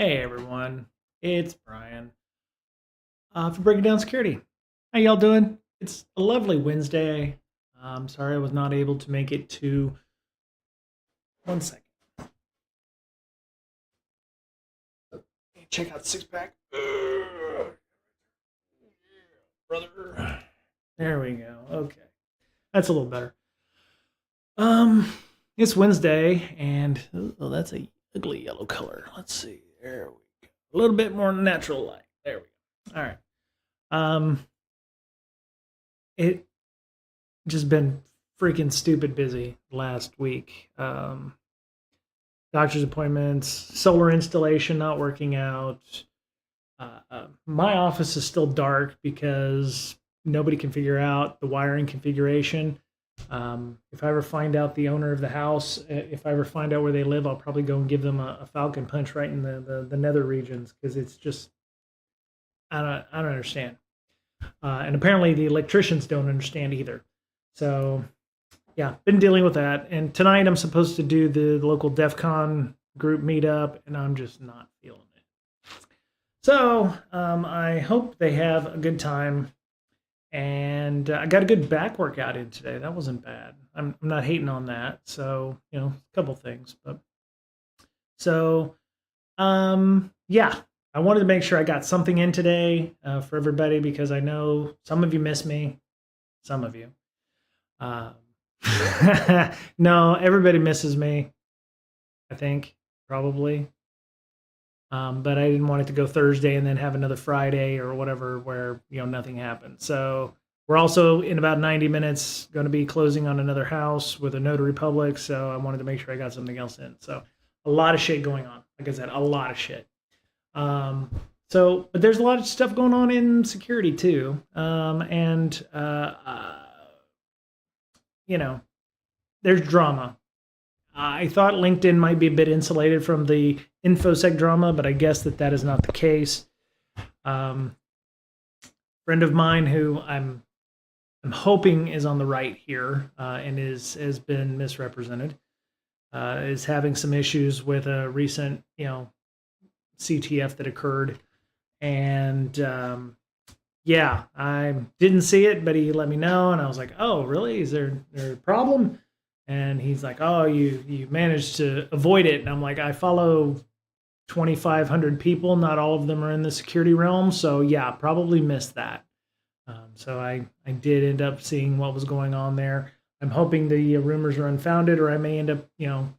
Hey everyone, it's Brian for Breaking Down Security. How y'all doing? It's a lovely Wednesday. I'm sorry I was not able to make it to 1 second. Check out the six pack, brother. There we go. Okay, that's a little better. Um, it's Wednesday, and oh, that's a ugly yellow color. Let's see. There we go. A little bit more natural light. There we go. All right. Um, it just been freaking stupid busy last week. Doctor's appointments, solar installation not working out. My office is still dark because nobody can figure out the wiring configuration. If I ever find out the owner of the house, if I ever find out where they live, I'll probably go and give them a falcon punch right in the nether regions because it's just I don't understand. And apparently the electricians don't understand either. So yeah, been dealing with that. And tonight I'm supposed to do the local DEF CON group meetup, and I'm just not feeling it. So I hope they have a good time. And I got a good back workout in today. That wasn't bad. I'm not hating on that. So, a couple things. But so, yeah, I wanted to make sure I got something in today for everybody because I know some of you miss me. Some of you. Um, no, everybody misses me. I think probably. But I didn't want it to go Thursday and then have another Friday or whatever where nothing happened. So we're also in about 90 minutes going to be closing on another house with a notary public. So I wanted to make sure I got something else in. So a lot of shit going on. Like I said, a lot of shit. But there's a lot of stuff going on in security too. There's drama. I thought LinkedIn might be a bit insulated from the infosec drama, but I guess that is not the case. Friend of mine who I'm hoping is on the right here and has been misrepresented is having some issues with a recent CTF that occurred, and yeah, I didn't see it, but he let me know, and I was like, oh, really? Is there a problem? And he's like, oh, you managed to avoid it. And I'm like, I follow 2,500 people. Not all of them are in the security realm. So yeah, probably missed that. So I did end up seeing what was going on there. I'm hoping the rumors are unfounded, or I may end up,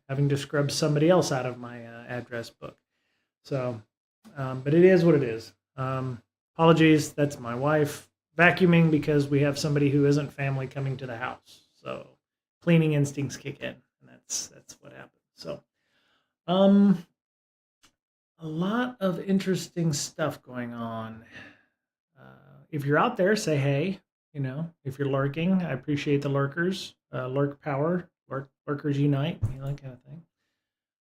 having to scrub somebody else out of my address book. So, but it is what it is. Apologies. That's my wife vacuuming because we have somebody who isn't family coming to the house. So cleaning instincts kick in, and that's what happens. So, a lot of interesting stuff going on. If you're out there, say hey. If you're lurking, I appreciate the lurkers. Lurk power, lurkers unite, that kind of thing.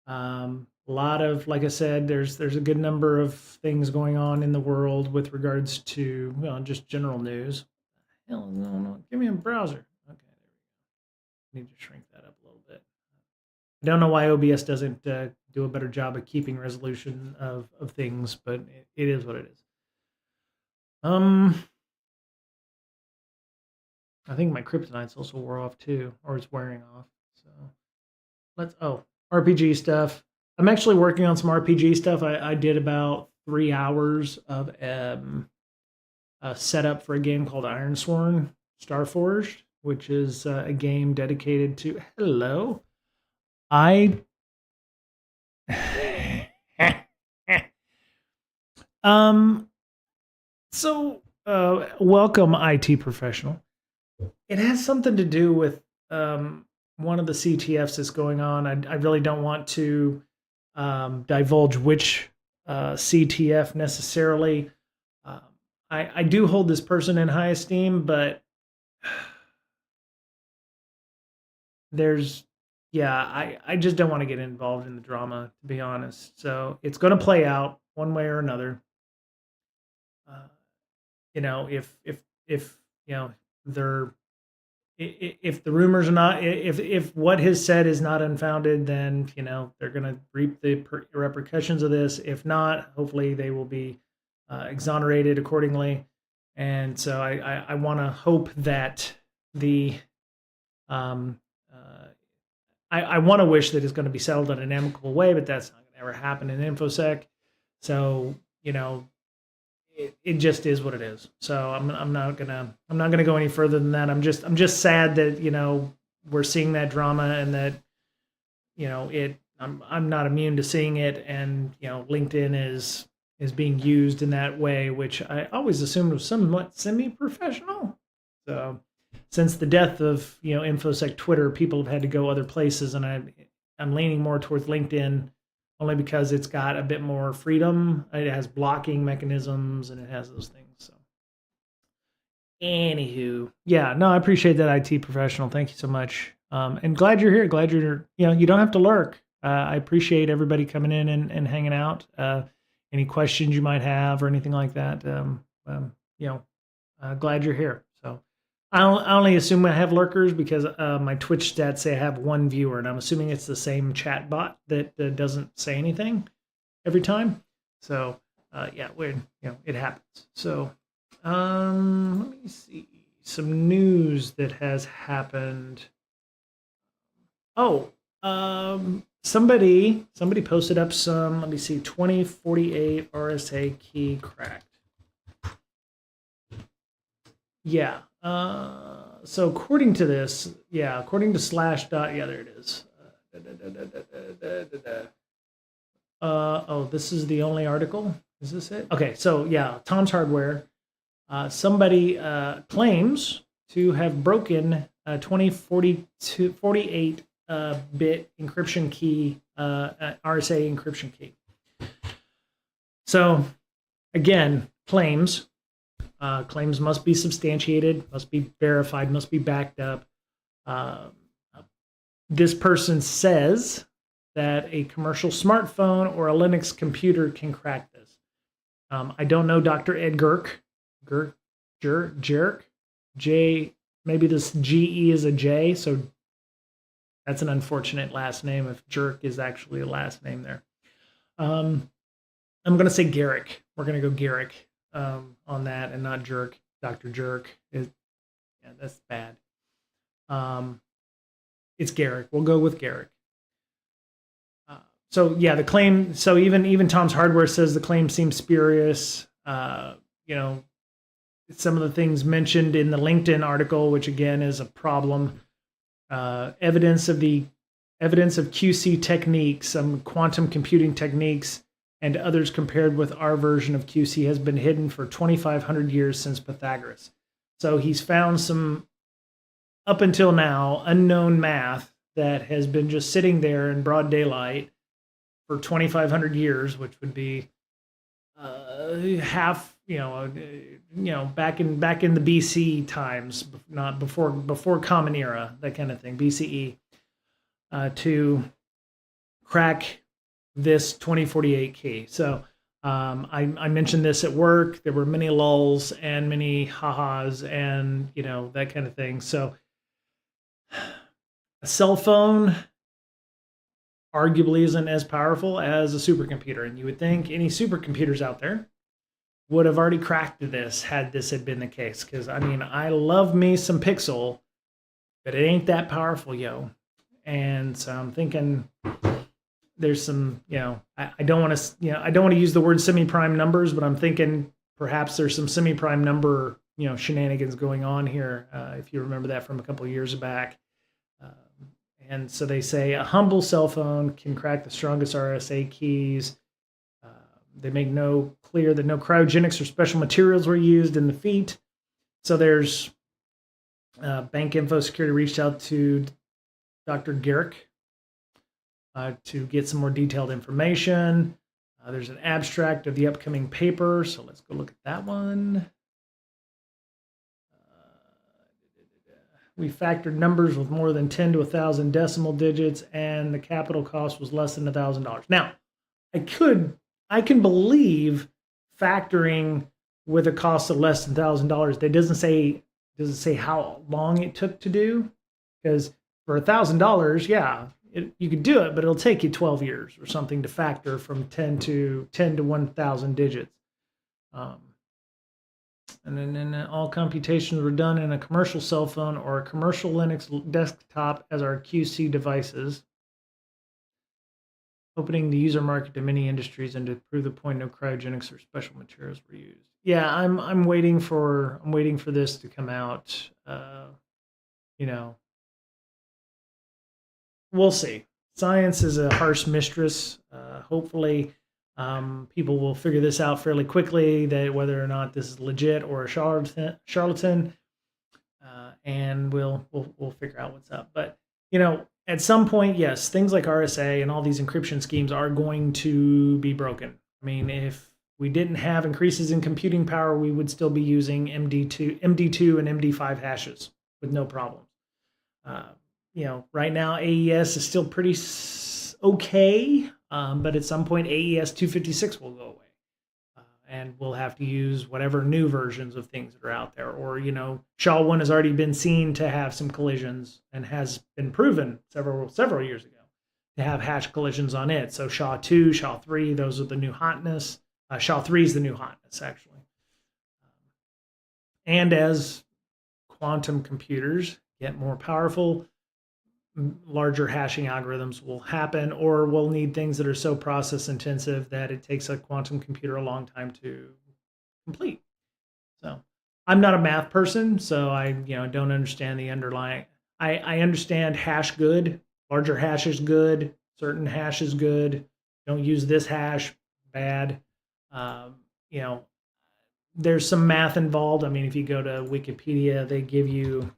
A lot of, like I said, there's a good number of things going on in the world with regards to just general news. Hell, no, give me a browser. Okay, there we go. Need to shrink that up a little bit. I don't know why OBS doesn't do a better job of keeping resolution of things, but it is what it is. I think my kryptonite's also wore off too, or it's wearing off. So RPG stuff. I'm actually working on some RPG stuff. I did about 3 hours of a setup for a game called Ironsworn Starforged, which is a game dedicated to hello. I welcome IT professional. It has something to do with one of the CTFs that's going on. I really don't want to divulge which CTF necessarily. I do hold this person in high esteem, but I just don't want to get involved in the drama, to be honest. So it's going to play out one way or another. If they're if the rumors are not, if what has said is not unfounded, then they're going to reap the repercussions of this. If not, hopefully they will be exonerated accordingly. And so I want to hope that the I want to wish that it's going to be settled in an amicable way, but that's not going to ever happen in infosec. So it just is what it is. So I'm not gonna go any further than that. I'm just sad that we're seeing that drama, and that I'm not immune to seeing it, and LinkedIn is being used in that way, which I always assumed was somewhat semi-professional. So since the death of infosec Twitter, people have had to go other places, and I'm leaning more towards LinkedIn, only because it's got a bit more freedom. It has blocking mechanisms, and it has those things. So, anywho, yeah, no, I appreciate that, IT professional. Thank you so much. And glad you're here. Glad you're, you don't have to lurk. I appreciate everybody coming in and hanging out. Any questions you might have or anything like that, glad you're here. So, I only assume I have lurkers because my Twitch stats say I have one viewer, and I'm assuming it's the same chat bot that doesn't say anything every time. So yeah, it happens. So let me see some news that has happened. Oh, somebody posted up some. Let me see, 2048 RSA key cracked. Yeah. So according to this, according to Slashdot, there it is. Oh, this is the only article. Is this it? Okay, so Tom's Hardware. Somebody claims to have broken 2048 bit encryption key, RSA encryption key. So again, claims. Claims must be substantiated, must be verified, must be backed up. This person says that a commercial smartphone or a Linux computer can crack this. I don't know Dr. Ed Jerk, J, maybe this GE is a J, so that's an unfortunate last name if Jerk is actually a last name there. I'm going to say Garrick. We're going to go Garrick. On that, and not Jerk. Dr. Jerk is, that's bad. It's Garrick. We'll go with Garrick. So the claim. So even Tom's Hardware says the claim seems spurious. Some of the things mentioned in the LinkedIn article, which again is a problem. Evidence of QC techniques, some quantum computing techniques, and others compared with our version of QC has been hidden for 2,500 years since Pythagoras. So he's found some, up until now, unknown math that has been just sitting there in broad daylight for 2,500 years, which would be half, back in the BC times, not before Common Era, that kind of thing, BCE, to crack this 2048 key. So I mentioned this at work. There were many lulls and many ha-has and that kind of thing. So a cell phone arguably isn't as powerful as a supercomputer, and you would think any supercomputers out there would have already cracked this had this had been the case. Because I love me some Pixel, but it ain't that powerful, yo. And so I'm thinking there's some, I don't want to use the word semi-prime numbers, but I'm thinking perhaps there's some semi-prime number, shenanigans going on here. If you remember that from a couple of years back. And so they say a humble cell phone can crack the strongest RSA keys. They make clear that no cryogenics or special materials were used in the feat. So there's Bank Info Security reached out to Dr. Garrick to get some more detailed information. There's an abstract of the upcoming paper, so let's go look at that one. We factored numbers with more than 10 to 1,000 decimal digits, and the capital cost was less than $1,000. Now, I can believe factoring with a cost of less than $1,000. That doesn't say does it say how long it took to do? Because for $1,000, yeah, you could do it, but it'll take you 12 years or something to factor from 10 to 1,000 digits. Um, and then all computations were done in a commercial cell phone or a commercial Linux desktop as our QC devices, opening the user market to many industries and to prove the point no cryogenics or special materials were used. Yeah, I'm waiting for this to come out. You know, we'll see. Science is a harsh mistress. Hopefully, people will figure this out fairly quickly, that whether or not this is legit or a charlatan, and we'll figure out what's up. But at some point, yes, things like RSA and all these encryption schemes are going to be broken. I mean, if we didn't have increases in computing power, we would still be using MD2 and MD5 hashes with no problems. Right now AES is still pretty okay, but at some point AES 256 will go away, and we'll have to use whatever new versions of things that are out there. Or SHA-1 has already been seen to have some collisions and has been proven several years ago to have hash collisions on it. So SHA-2, SHA-3, those are the new hotness. SHA-3 is the new hotness, actually. And as quantum computers get more powerful, larger hashing algorithms will happen, or we'll need things that are so process intensive that it takes a quantum computer a long time to complete. So I'm not a math person, so I don't understand the underlying. I understand hash good, larger hash is good, certain hash is good. Don't use this hash, bad. There's some math involved. I mean, if you go to Wikipedia, they give you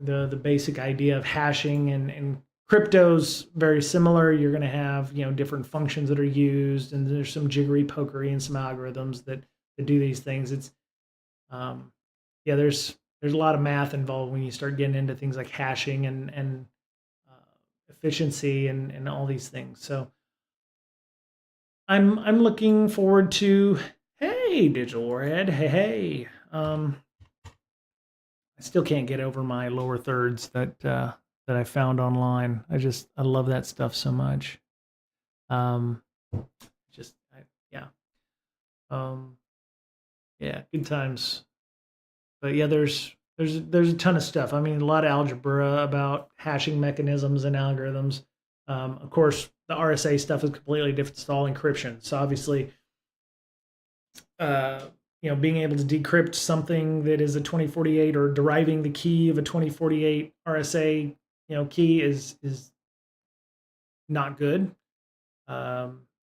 the basic idea of hashing, and crypto's very similar. You're going to have different functions that are used, and there's some jiggery pokery and some algorithms that do these things. It's there's a lot of math involved when you start getting into things like hashing and efficiency and all these things. So I'm looking forward to, hey, Digital Warhead, hey. I still can't get over my lower thirds that I found online. I love that stuff so much. Yeah. Yeah, good times. But yeah, there's a ton of stuff. I mean, a lot of algebra about hashing mechanisms and algorithms. Of course, the RSA stuff is completely different. It's all encryption. So obviously, being able to decrypt something that is a 2048 or deriving the key of a 2048 RSA, key is not good.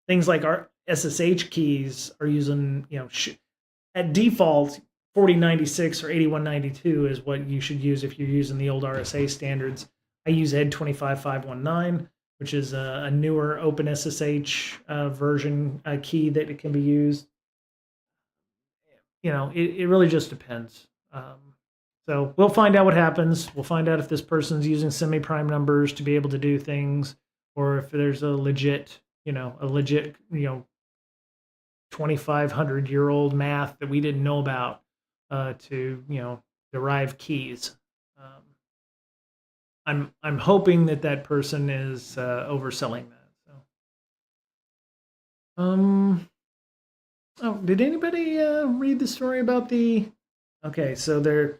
Things like our SSH keys are using, at default, 4096 or 8192 is what you should use if you're using the old RSA standards. I use ED 25519, which is a newer OpenSSH version key that it can be used. It really just depends. So we'll find out what happens. We'll find out if this person's using semi-prime numbers to be able to do things, or if there's a legit 2,500-year-old math that we didn't know about to derive keys. I'm hoping that person is overselling that. So. Oh, did anybody read the story about the? Okay, so the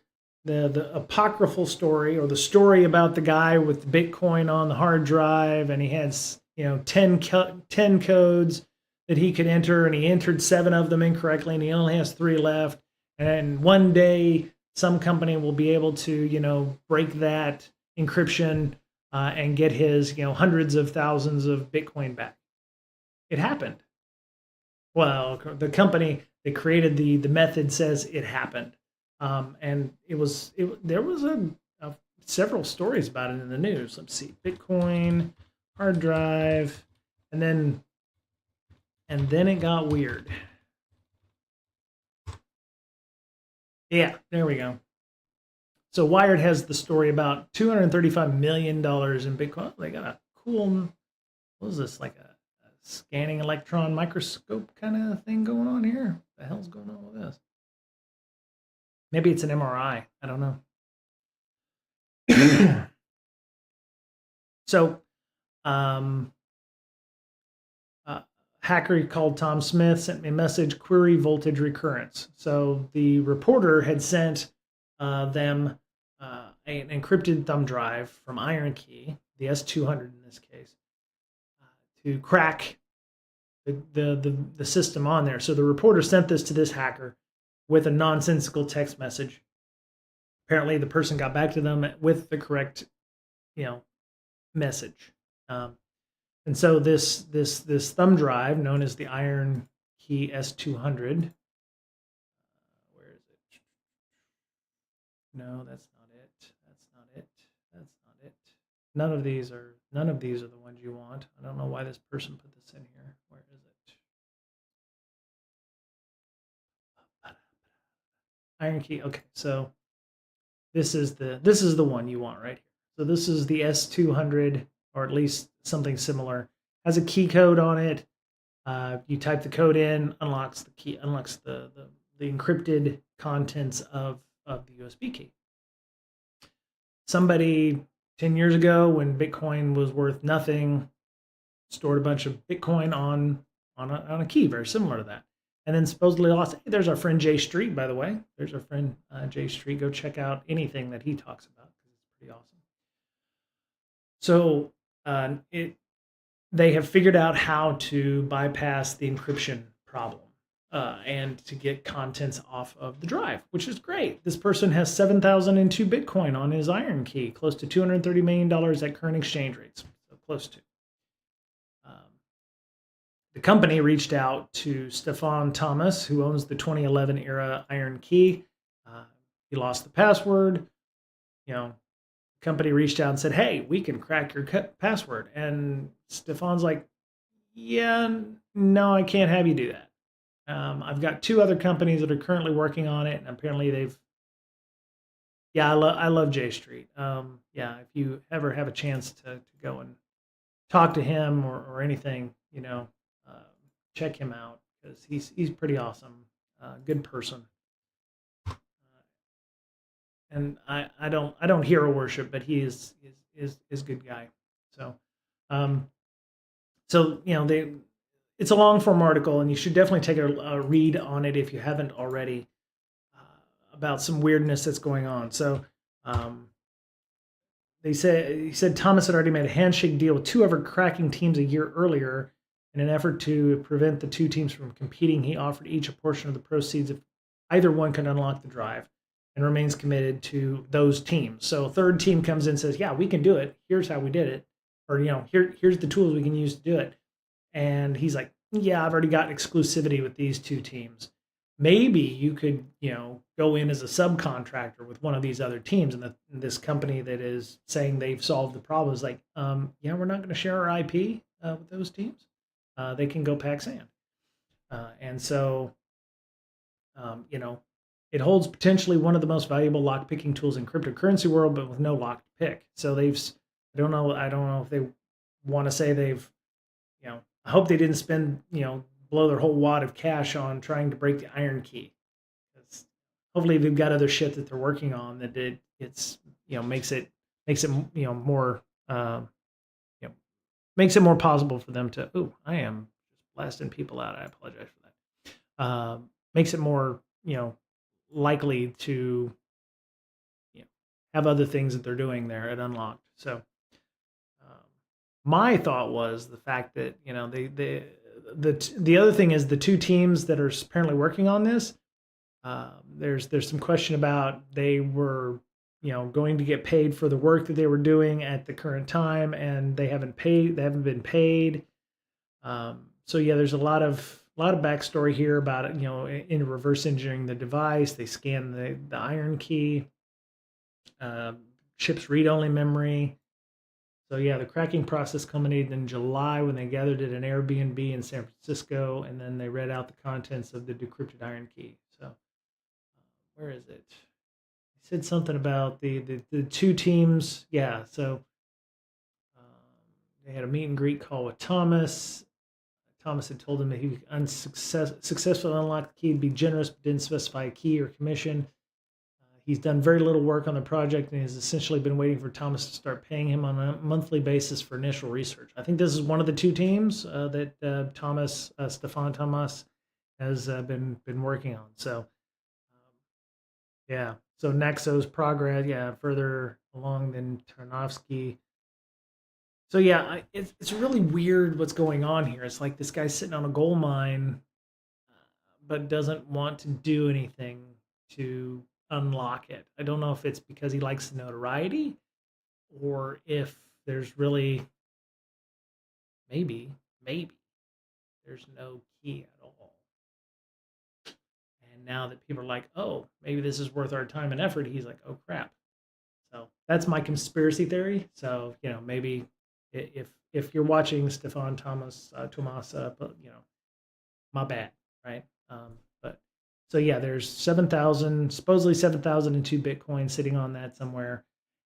apocryphal story, or the story about the guy with Bitcoin on the hard drive, and he has 10 codes that he could enter, and he entered 7 of them incorrectly, and he only has 3 left. And one day, some company will be able to break that encryption and get his hundreds of thousands of Bitcoin back. It happened. Well, the company that created the method says it happened, and there was several stories about it in the news. Let's see, Bitcoin hard drive, and then it got weird. Yeah, there we go. So Wired has the story about $235 million in Bitcoin. They got a cool, what is this, like a scanning electron microscope kind of thing going on here? What the hell's going on with this? Maybe it's an MRI. I don't know. So, um, uh, hacker called Tom Smith, sent me a message, query voltage recurrence. So the reporter had sent them an encrypted thumb drive from IronKey, the S200 in this case, to crack the system on there. So the reporter sent this to this hacker with a nonsensical text message. Apparently, the person got back to them with the correct, message. And so this thumb drive, known as the Iron Key S200, where is it? No, that's not it. That's not it. That's not it. None of these are the ones you want. I don't know why this person put this in here. Where is it? Iron Key. Okay, so this is the one you want right here. So this is the S200, or at least something similar. Has a key code on it. You type the code in, unlocks the encrypted contents of the USB key. Somebody 10 years ago, when Bitcoin was worth nothing, stored a bunch of Bitcoin on a key very similar to that, and then supposedly lost. Hey, there's our friend Jay Street, by the way. There's our friend Jay Street. Go check out anything that he talks about because it's pretty awesome. So they have figured out how to bypass the encryption problem and to get contents off of the drive, which is great. This person has 7,002 Bitcoin on his Iron Key, close to $230 million at current exchange rates. So close to. The company reached out to Stefan Thomas, who owns the 2011 era Iron Key. He lost the password. The company reached out and said, "Hey, we can crack your password." And Stefan's like, "Yeah, no, I can't have you do that. I've got two other companies that are currently working on it, and apparently they've." Yeah, I love J Street. Yeah, if you ever have a chance to go and talk to him or anything, check him out because he's pretty awesome, good person. And I don't hero worship, but he is good guy. So, um, it's a long form article, and you should definitely take a read on it if you haven't already, about some weirdness that's going on. So, he said Thomas had already made a handshake deal with two other cracking teams a year earlier. In an effort to prevent the two teams from competing, he offered each a portion of the proceeds if either one could unlock the drive, and remains committed to those teams. So a third team comes in and says, "Yeah, we can do it. Here's how we did it," or here's the tools we can use to do it. And he's like, "Yeah, I've already got exclusivity with these two teams. Maybe you could, go in as a subcontractor with one of these other teams." And this company that is saying they've solved the problem is like, "Yeah, we're not going to share our IP with those teams. They can go pack sand." And so, it holds potentially one of the most valuable lock picking tools in cryptocurrency world, but with no lock to pick. So I don't know if they want to say they've, I hope they didn't spend, blow their whole wad of cash on trying to break the Iron Key. Hopefully they've got other shit that they're working on that it's makes it more makes it more possible for them to. Oh, I am just blasting people out. I apologize for that. Makes it more likely to have other things that they're doing there at Unlocked. So my thought was the fact that the other thing is the two teams that are apparently working on this. There's some question about they were going to get paid for the work that they were doing at the current time, and they haven't been paid. So yeah, there's a lot of backstory here about it. In reverse engineering the device, they scan the Iron Key, chips read-only memory. So yeah, the cracking process culminated in July when they gathered at an Airbnb in San Francisco, and then they read out the contents of the decrypted Iron Key. So where is it? He said something about the two teams. Yeah, so they had a meet and greet call with Thomas. Thomas had told him that he would successfully unlock the key, he'd be generous, but didn't specify a key or commission. he's done very little work on the project and has essentially been waiting for Thomas to start paying him on a monthly basis for initial research. I think this is one of the two teams that Stefan Thomas, has been working on. So yeah, so Nexo's progress, yeah, further along than Tarnovsky. So yeah, it's really weird what's going on here. It's like this guy's sitting on a gold mine, but doesn't want to do anything to unlock it. I don't know if it's because he likes the notoriety, or if there's really maybe there's no key at all. And now that people are like, oh, maybe this is worth our time and effort, he's like, oh crap. So that's my conspiracy theory. So maybe if you're watching Stefan Thomas, my bad, right? But so yeah, there's 7,000, supposedly 7,002 Bitcoin sitting on that somewhere,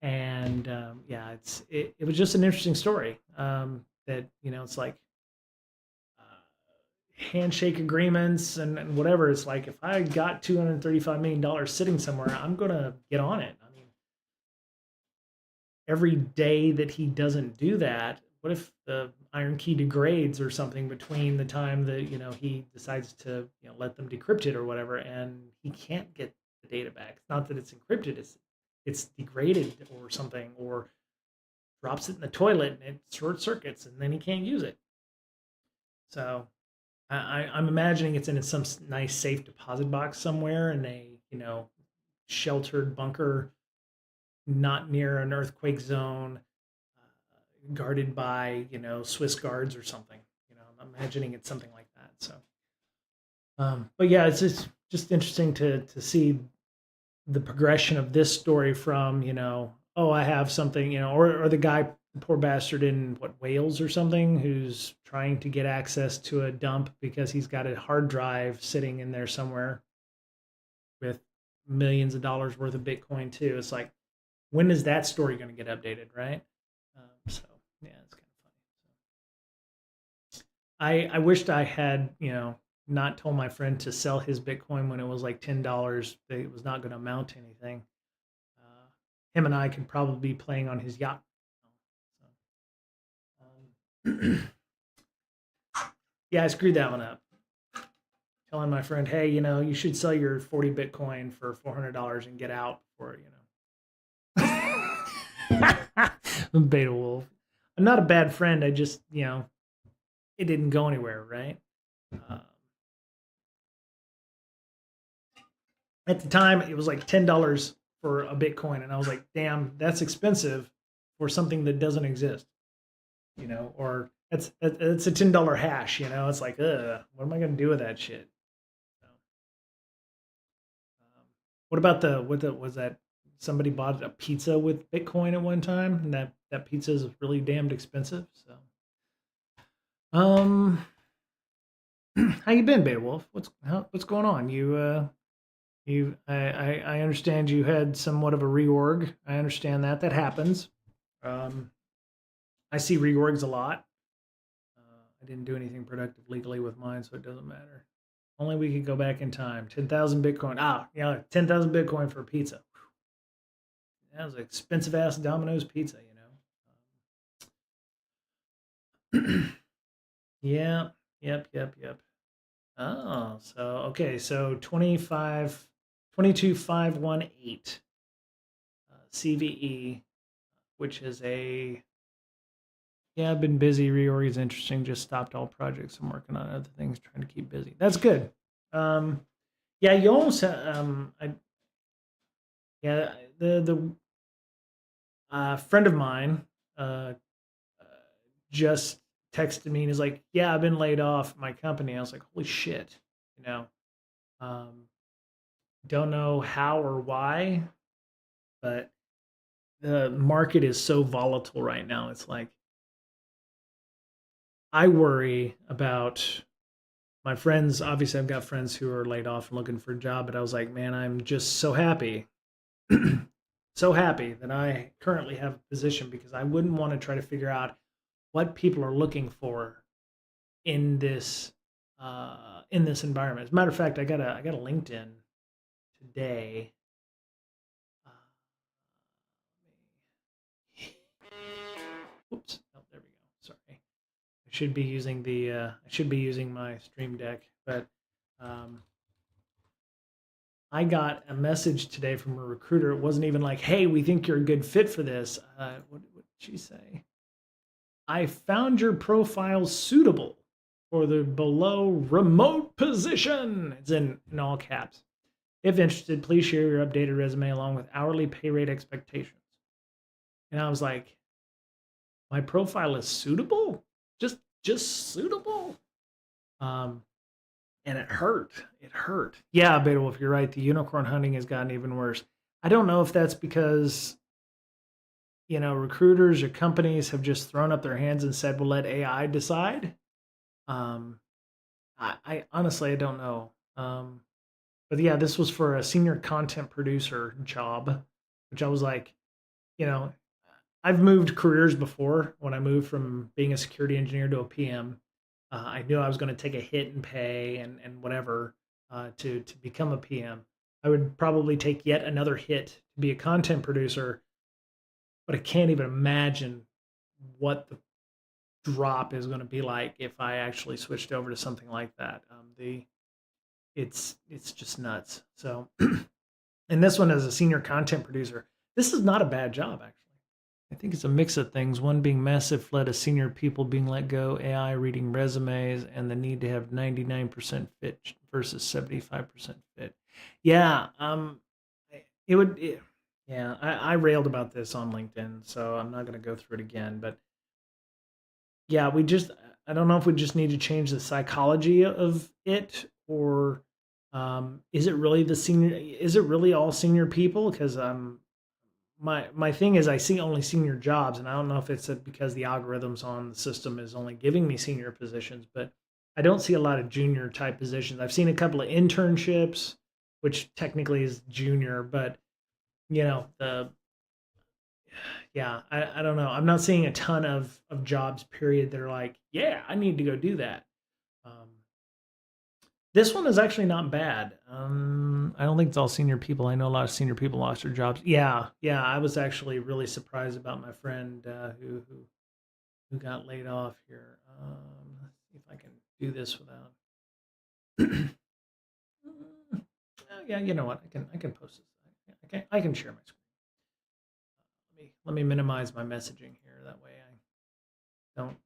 and yeah, it was just an interesting story. That it's like handshake agreements and whatever. It's like if I got $235 million sitting somewhere, I'm gonna get on it. I mean, every day that he doesn't do that, what if the iron key degrades or something between the time that he decides to let them decrypt it or whatever, and he can't get the data back? It's not that it's encrypted; it's degraded or something, or drops it in the toilet and it short circuits, and then he can't use it. So I'm imagining it's in some nice safe deposit box somewhere in a sheltered bunker, not near an earthquake zone, guarded by Swiss guards or something. I'm imagining it's something like that. So, but yeah, it's just interesting to see the progression of this story from oh, I have something, or the guy, poor bastard in Wales or something, who's trying to get access to a dump because he's got a hard drive sitting in there somewhere with millions of dollars worth of Bitcoin too. It's like, when is that story going to get updated, right? So yeah, it's kind of funny. I wished I had not told my friend to sell his Bitcoin when it was like $10. That it was not going to amount to anything. Him and I could probably be playing on his yacht. So, yeah, I screwed that one up. Telling my friend, hey, you should sell your 40 Bitcoin for $400 and get out for Beta Wolf. I'm not a bad friend. I just, it didn't go anywhere, right? At the time, it was like $10 for a Bitcoin, and I was like, damn, that's expensive for something that doesn't exist, or it's a $10 hash, it's like, what am I going to do with that shit? So, what about was that somebody bought a pizza with Bitcoin at one time, and that pizza is really damned expensive. So, how you been, Beowulf? What's going on? I understand you had somewhat of a reorg. I understand that happens. I see reorgs a lot. I didn't do anything productive legally with mine, so it doesn't matter. Only we could go back in time. 10,000 Bitcoin. 10,000 Bitcoin for a pizza. That was expensive ass Domino's pizza, Yeah. Yep. Oh, so okay, so 22518 CVE, which is I've been busy. Reorg is interesting. Just stopped all projects. I'm working on other things, trying to keep busy. That's good. Yeah, you almost yeah, the friend of mine just texted me and is like, yeah, I've been laid off my company. I was like, holy shit, you know. Um, don't know how or why, but the market is so volatile right now. It's like I worry about my friends. Obviously, I've got friends who are laid off and looking for a job, but I was like, man, I'm just so happy, so happy that I currently have a position, because I wouldn't want to try to figure out what people are looking for in this environment. As a matter of fact, I got a LinkedIn today. Oops. Oh, there we go. Sorry. I should be using my Stream Deck, but um, I got a message today from a recruiter. It wasn't even like, "Hey, we think you're a good fit for this." What did she say? I found your profile suitable for the below remote position. It's in all caps. If interested, please share your updated resume along with hourly pay rate expectations. And I was like, my profile is suitable? Just suitable? Um, and it hurt. It hurt. Yeah, Beta Wolf, you're right. The unicorn hunting has gotten even worse. I don't know if that's because recruiters or companies have just thrown up their hands and said, "We'll let AI decide." Um, I honestly I don't know. But yeah, this was for a senior content producer job, which I was like, you know, I've moved careers before. When I moved from being a security engineer to a PM, I knew I was going to take a hit in pay and whatever to become a PM. I would probably take yet another hit to be a content producer, but I can't even imagine what the drop is going to be like if I actually switched over to something like that. It's just nuts. So, and this one as a senior content producer, this is not a bad job actually. I think it's a mix of things. One being massive flood of senior people being let go, AI reading resumes, and the need to have 99% fit versus 75% fit. Yeah, it would. Yeah, I railed about this on LinkedIn, so I'm not going to go through it again. But yeah, I don't know if we just need to change the psychology of it, or is it really is it really all senior people? Because my thing is I see only senior jobs, and I don't know if it's because the algorithms on the system is only giving me senior positions, but I don't see a lot of junior type positions. I've seen a couple of internships, which technically is junior, but the yeah, I don't know. I'm not seeing a ton of jobs period that are like, yeah, I need to go do that. Um, this one is actually not bad. I don't think it's all senior people. I know a lot of senior people lost their jobs. Yeah, yeah. I was actually really surprised about my friend who got laid off here. Let's see if I can do this without. Yeah, you know what? I can post this. I can share my screen. Let me minimize my messaging here. That way I don't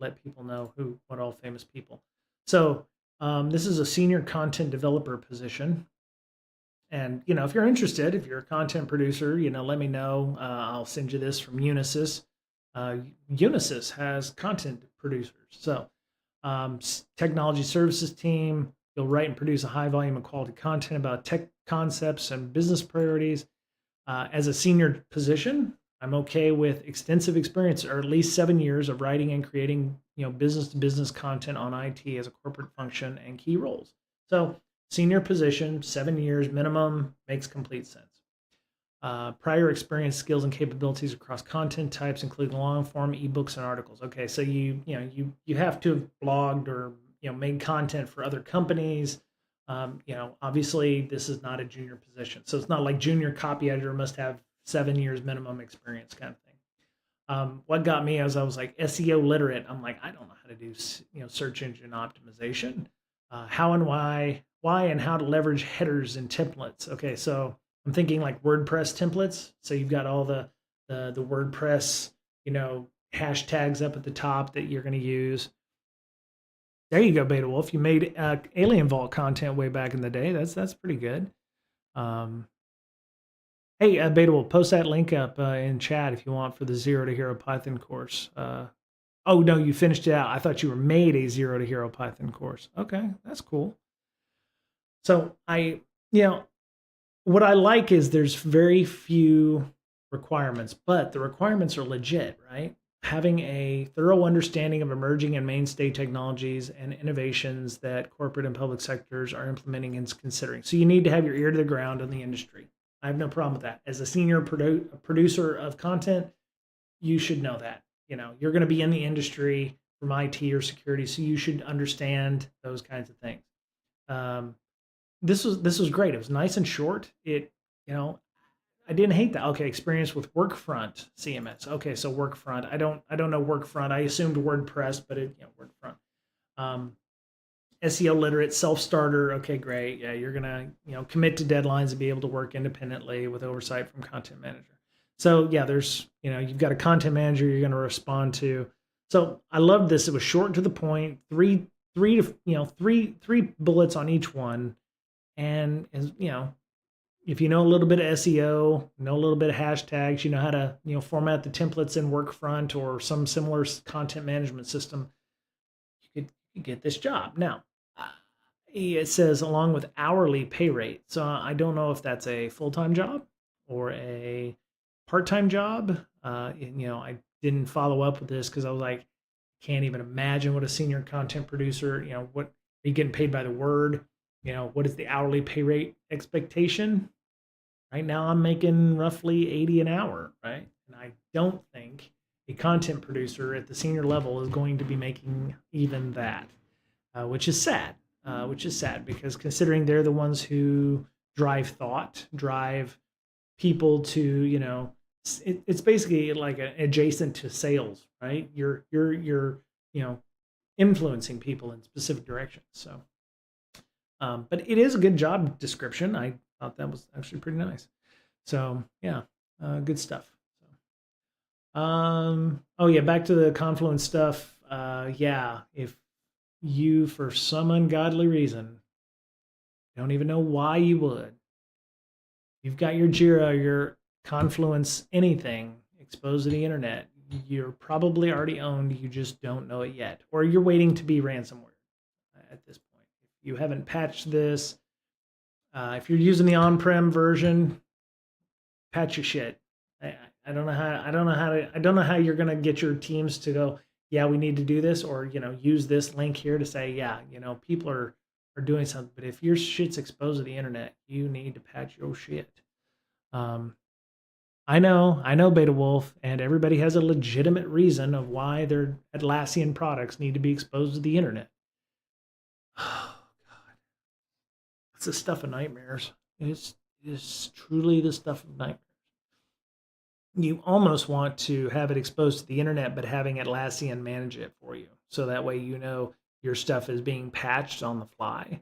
let people know what all famous people. So this is a senior content developer position. And if you're interested, if you're a content producer, let me know. I'll send you this from Unisys. Unisys has content producers. So technology services team, you'll write and produce a high volume of quality content about tech concepts and business priorities. As a senior position, I'm okay with extensive experience, or at least 7 years of writing and creating, business to business content on IT as a corporate function and key roles. So senior position, 7 years minimum, makes complete sense. Prior experience, skills, and capabilities across content types, including long form ebooks and articles. Okay, so you have to have blogged or made content for other companies. Obviously this is not a junior position, so it's not like junior copy editor must have 7 years minimum experience kind of thing. What got me is I was like SEO literate. I'm like, I don't know how to do search engine optimization, how and why and how to leverage headers and templates. Okay, so I'm thinking like WordPress templates. So you've got all the WordPress hashtags up at the top that you're going to use. There you go, Beta Wolf. You made Alien Vault content way back in the day. That's pretty good. Hey, Beta Wolf, post that link up in chat if you want for the Zero to Hero Python course. Oh no, you finished it out. I thought you were made a Zero to Hero Python course. Okay, that's cool. So what I like is there's very few requirements, but the requirements are legit, right? Having a thorough understanding of emerging and mainstay technologies and innovations that corporate and public sectors are implementing and considering. So you need to have your ear to the ground in the industry. I have no problem with that. As a senior producer of content, you should know that. You're going to be in the industry from IT or security, so you should understand those kinds of things. This was great. It was nice and short. I didn't hate that. Okay, experience with Workfront CMS. Okay, so Workfront. I don't know Workfront. I assumed WordPress, but Workfront. Um, SEO literate, self starter. Okay, great. Yeah, you're gonna commit to deadlines and be able to work independently with oversight from content manager. So yeah, there's you've got a content manager you're gonna respond to. So I loved this. It was short and to the point. Three bullets on each one, and if you know a little bit of SEO, know a little bit of hashtags, you know how to format the templates in Workfront or some similar content management system, you could get this job. Now, it says along with hourly pay rate. So I don't know if that's a full-time job or a part-time job. I didn't follow up with this because I was like, can't even imagine what a senior content producer, what are you getting paid by the word? What is the hourly pay rate expectation? Right now I'm making roughly 80 an hour, right? And I don't think a content producer at the senior level is going to be making even that, which is sad. Which is sad because considering they're the ones who drive thought, drive people to, it's basically like adjacent to sales, right? You're influencing people in specific directions. So, but it is a good job description. I thought that was actually pretty nice. So yeah, good stuff. Oh yeah, back to the Confluence stuff. Yeah, if you, for some ungodly reason, don't even know why you would, you've got your Jira, your Confluence, anything exposed to the internet, you're probably already owned. You just don't know it yet, or you're waiting to be ransomware at this point. If you haven't patched this, if you're using the on-prem version, patch your shit. I don't know how I don't know how you're gonna get your teams to go, yeah, we need to do this, or use this link here to say, yeah, people are doing something. But if your shit's exposed to the internet, you need to patch your shit. Um, I know Beta Wolf, and everybody has a legitimate reason of why their Atlassian products need to be exposed to the internet. Oh God, it's the stuff of nightmares. It's truly the stuff of nightmares. You almost want to have it exposed to the internet, but having Atlassian manage it for you. So that way, your stuff is being patched on the fly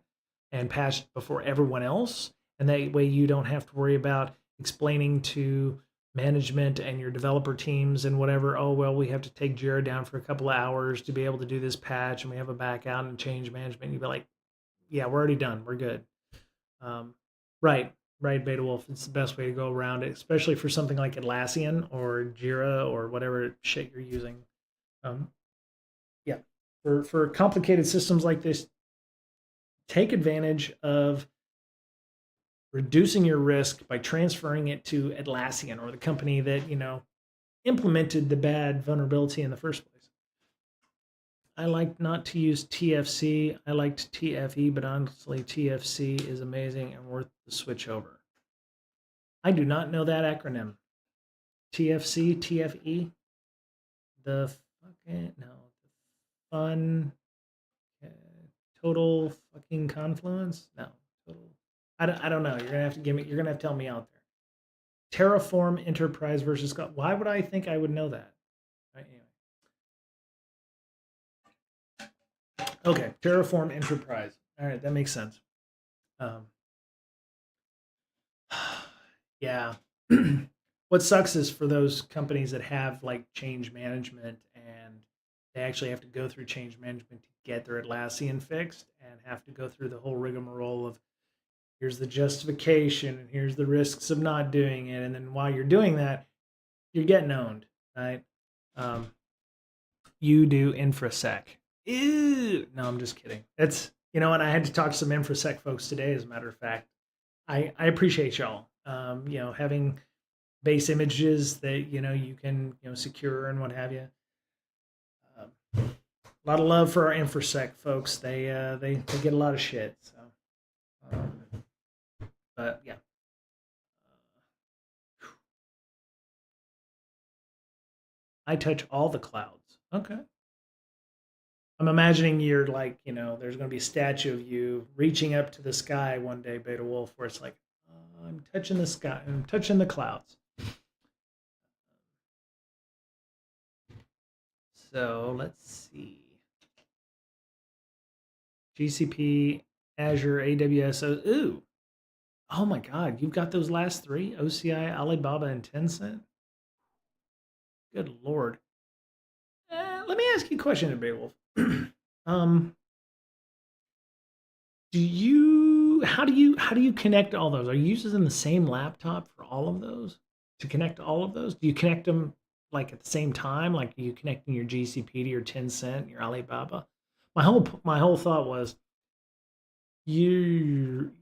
and patched before everyone else. And that way you don't have to worry about explaining to management and your developer teams and whatever, oh, well, we have to take Jira down for a couple of hours to be able to do this patch and we have a back out and change management. You'd be like, yeah, we're already done. We're good. Um, right, right, Beta Wolf. It's the best way to go around it, especially for something like Atlassian or Jira or whatever shit you're using. Um, yeah, for complicated systems like this, take advantage of reducing your risk by transferring it to Atlassian or the company that implemented the bad vulnerability in the first place. I like not to use TFC. I liked TFE, but honestly, TFC is amazing and worth the switch over. I do not know that acronym. TFC, TFE, the fucking no, fun, uh, total fucking confluence. No, total. I don't know. You're gonna have to give me. You're gonna have to tell me out there. Terraform Enterprise versus God. Why would I think I would know that? Right, anyway. Okay, Terraform Enterprise. All right, that makes sense. Um, yeah. What sucks is for those companies that have like change management and they actually have to go through change management to get their Atlassian fixed and have to go through the whole rigmarole of here's the justification and here's the risks of not doing it. And then while you're doing that, you're getting owned, right? Um, you do infosec. Ew. No, I'm just kidding. It's, and I had to talk to some infosec folks today, as a matter of fact. I appreciate y'all. Having base images that you can secure and what have you. A lot of love for our infosec folks. They get a lot of shit. So, but yeah. I touch all the clouds. Okay. I'm imagining you're like, there's going to be a statue of you reaching up to the sky one day, Beta Wolf, where it's like, I'm touching the sky. I'm touching the clouds. So let's see. GCP, Azure, AWS. Ooh. Oh my God. You've got those last three: OCI, Alibaba, and Tencent. Good Lord. Let me ask you a question, Beowulf. um, how do you connect all those? Are you using the same laptop for all of those to connect all of those? Do you connect them like at the same time? Like, are you connecting your GCP to your Tencent, your Alibaba? My whole thought was you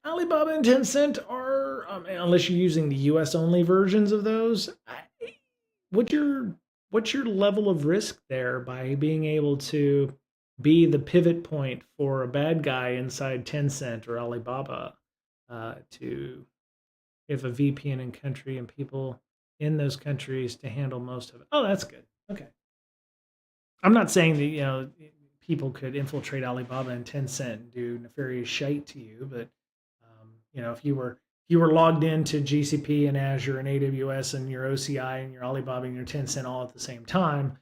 Alibaba and Tencent are, unless you're using the US only versions of those. What's your what's your level of risk there by being able to be the pivot point for a bad guy inside Tencent or Alibaba, to if a VPN in country and people in those countries to handle most of it? Oh, that's good. Okay. I'm not saying that, people could infiltrate Alibaba and Tencent and do nefarious shite to you, but if you were logged into GCP and Azure and AWS and your OCI and your Alibaba and your Tencent all at the same time,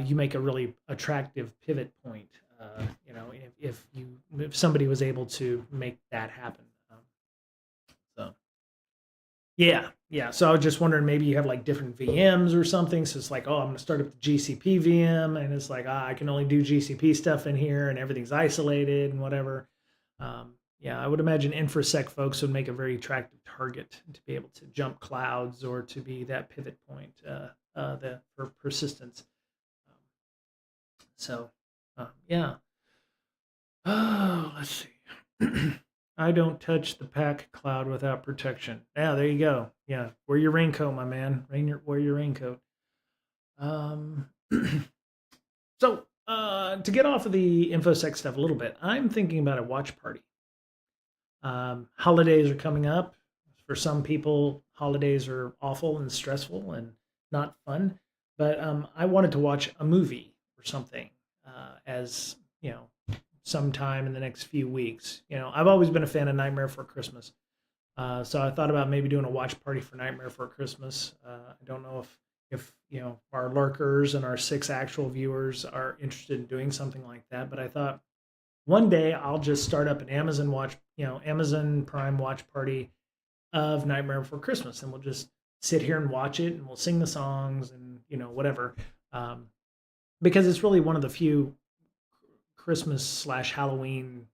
you make a really attractive pivot point. If somebody was able to make that happen. So yeah, yeah. So I was just wondering, maybe you have like different VMs or something. So it's like, oh, I'm going to start up the GCP VM, and it's like, I can only do GCP stuff in here, and everything's isolated and whatever. Yeah, I would imagine infosec folks would make a very attractive target to be able to jump clouds or to be that pivot point, for persistence. So, yeah. Oh, let's see. I don't touch the pack cloud without protection. Yeah, there you go. Yeah, wear your raincoat, my man. Wear your raincoat. Um, so, to get off of the infosec stuff a little bit, I'm thinking about a watch party. Holidays are coming up. For some people, holidays are awful and stressful and not fun. But I wanted to watch a movie or something, as sometime in the next few weeks. I've always been a fan of Nightmare Before Christmas, so I thought about maybe doing a watch party for Nightmare Before Christmas. I don't know if our lurkers and our 6 actual viewers are interested in doing something like that, but I thought one day I'll just start up an Amazon Prime watch party of Nightmare Before Christmas, and we'll just sit here and watch it, and we'll sing the songs and whatever, because it's really one of the few Christmas/Halloween,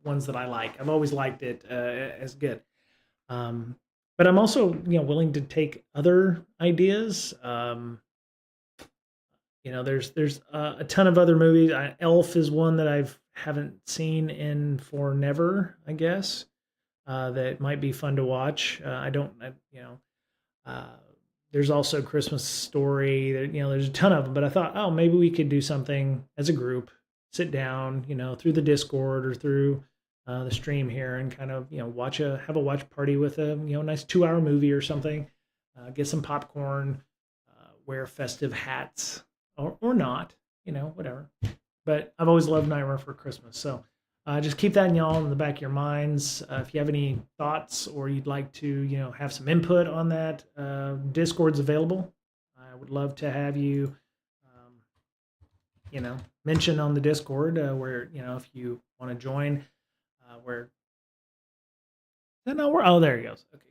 ones that I like. I've always liked it as good. But I'm also, willing to take other ideas. There's a ton of other movies. Elf is one that haven't seen in forever, I guess. That might be fun to watch. I don't, uh, there's also Christmas Story. There's a ton of them. But I thought, oh, maybe we could do something as a group, sit down, through the Discord or through the stream here, and kind of, have a watch party with a nice 2-hour movie or something. Get some popcorn, wear festive hats or not, whatever. But I've always loved Nightmare Before Christmas, so just keep that in the back of your minds. If you have any thoughts or you'd like to, have some input on that, Discord's available. I would love to have you, mention on the Discord, where, if you want to join, where. No, oh, there he goes. Okay.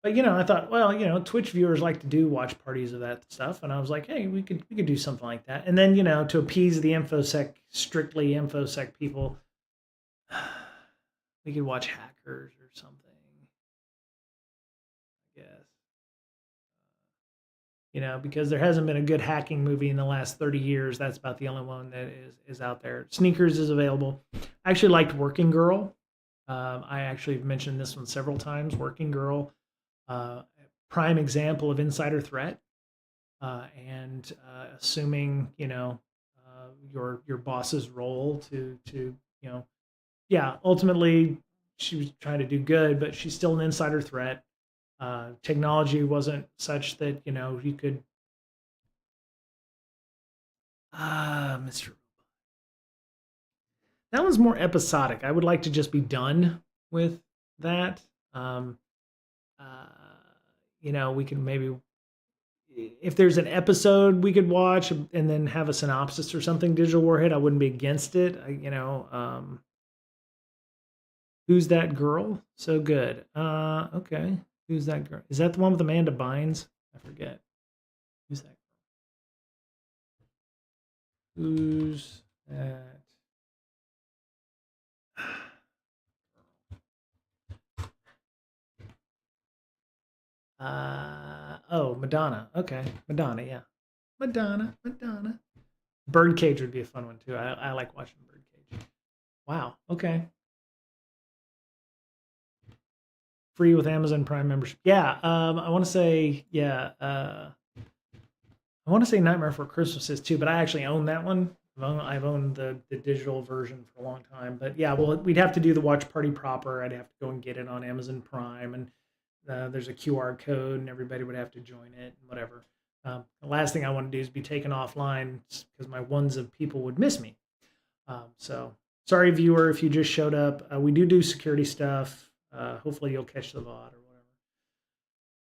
But I thought, well, Twitch viewers like to do watch parties of that stuff, and I was like, hey, we could do something like that. And then, to appease the strictly infosec people, we could watch Hackers or something, I guess. Because there hasn't been a good hacking movie in the last 30 years. That's about the only one that is out there. Sneakers is available. I actually liked Working Girl. I actually have mentioned this one several times. Working Girl, prime example of insider threat, and assuming your boss's role to yeah. Ultimately, she was trying to do good, but she's still an insider threat. Technology wasn't such that you could. Mr. that one's more episodic. I would like to just be done with that. Um, uh, we can maybe, if there's an episode we could watch and then have a synopsis or something, Digital Warhead, I wouldn't be against it. Who's That Girl? So good. Okay. Who's That Girl? Is that the one with Amanda Bynes? I forget. Who's that? Who's that? Oh, Madonna. Okay, Madonna. Yeah, Madonna. Birdcage would be a fun one too. I like watching Birdcage. Wow. Okay. Free with Amazon Prime membership. Yeah. I want to say yeah. I want to say Nightmare Before Christmas is too, but I actually own that one. I've owned the digital version for a long time. But yeah, well, we'd have to do the watch party proper. I'd have to go and get it on Amazon Prime, and there's a QR code, and everybody would have to join it, and whatever. The last thing I want to do is be taken offline because my ones of people would miss me. So sorry, viewer, if you just showed up. We do security stuff. Hopefully, you'll catch the VOD or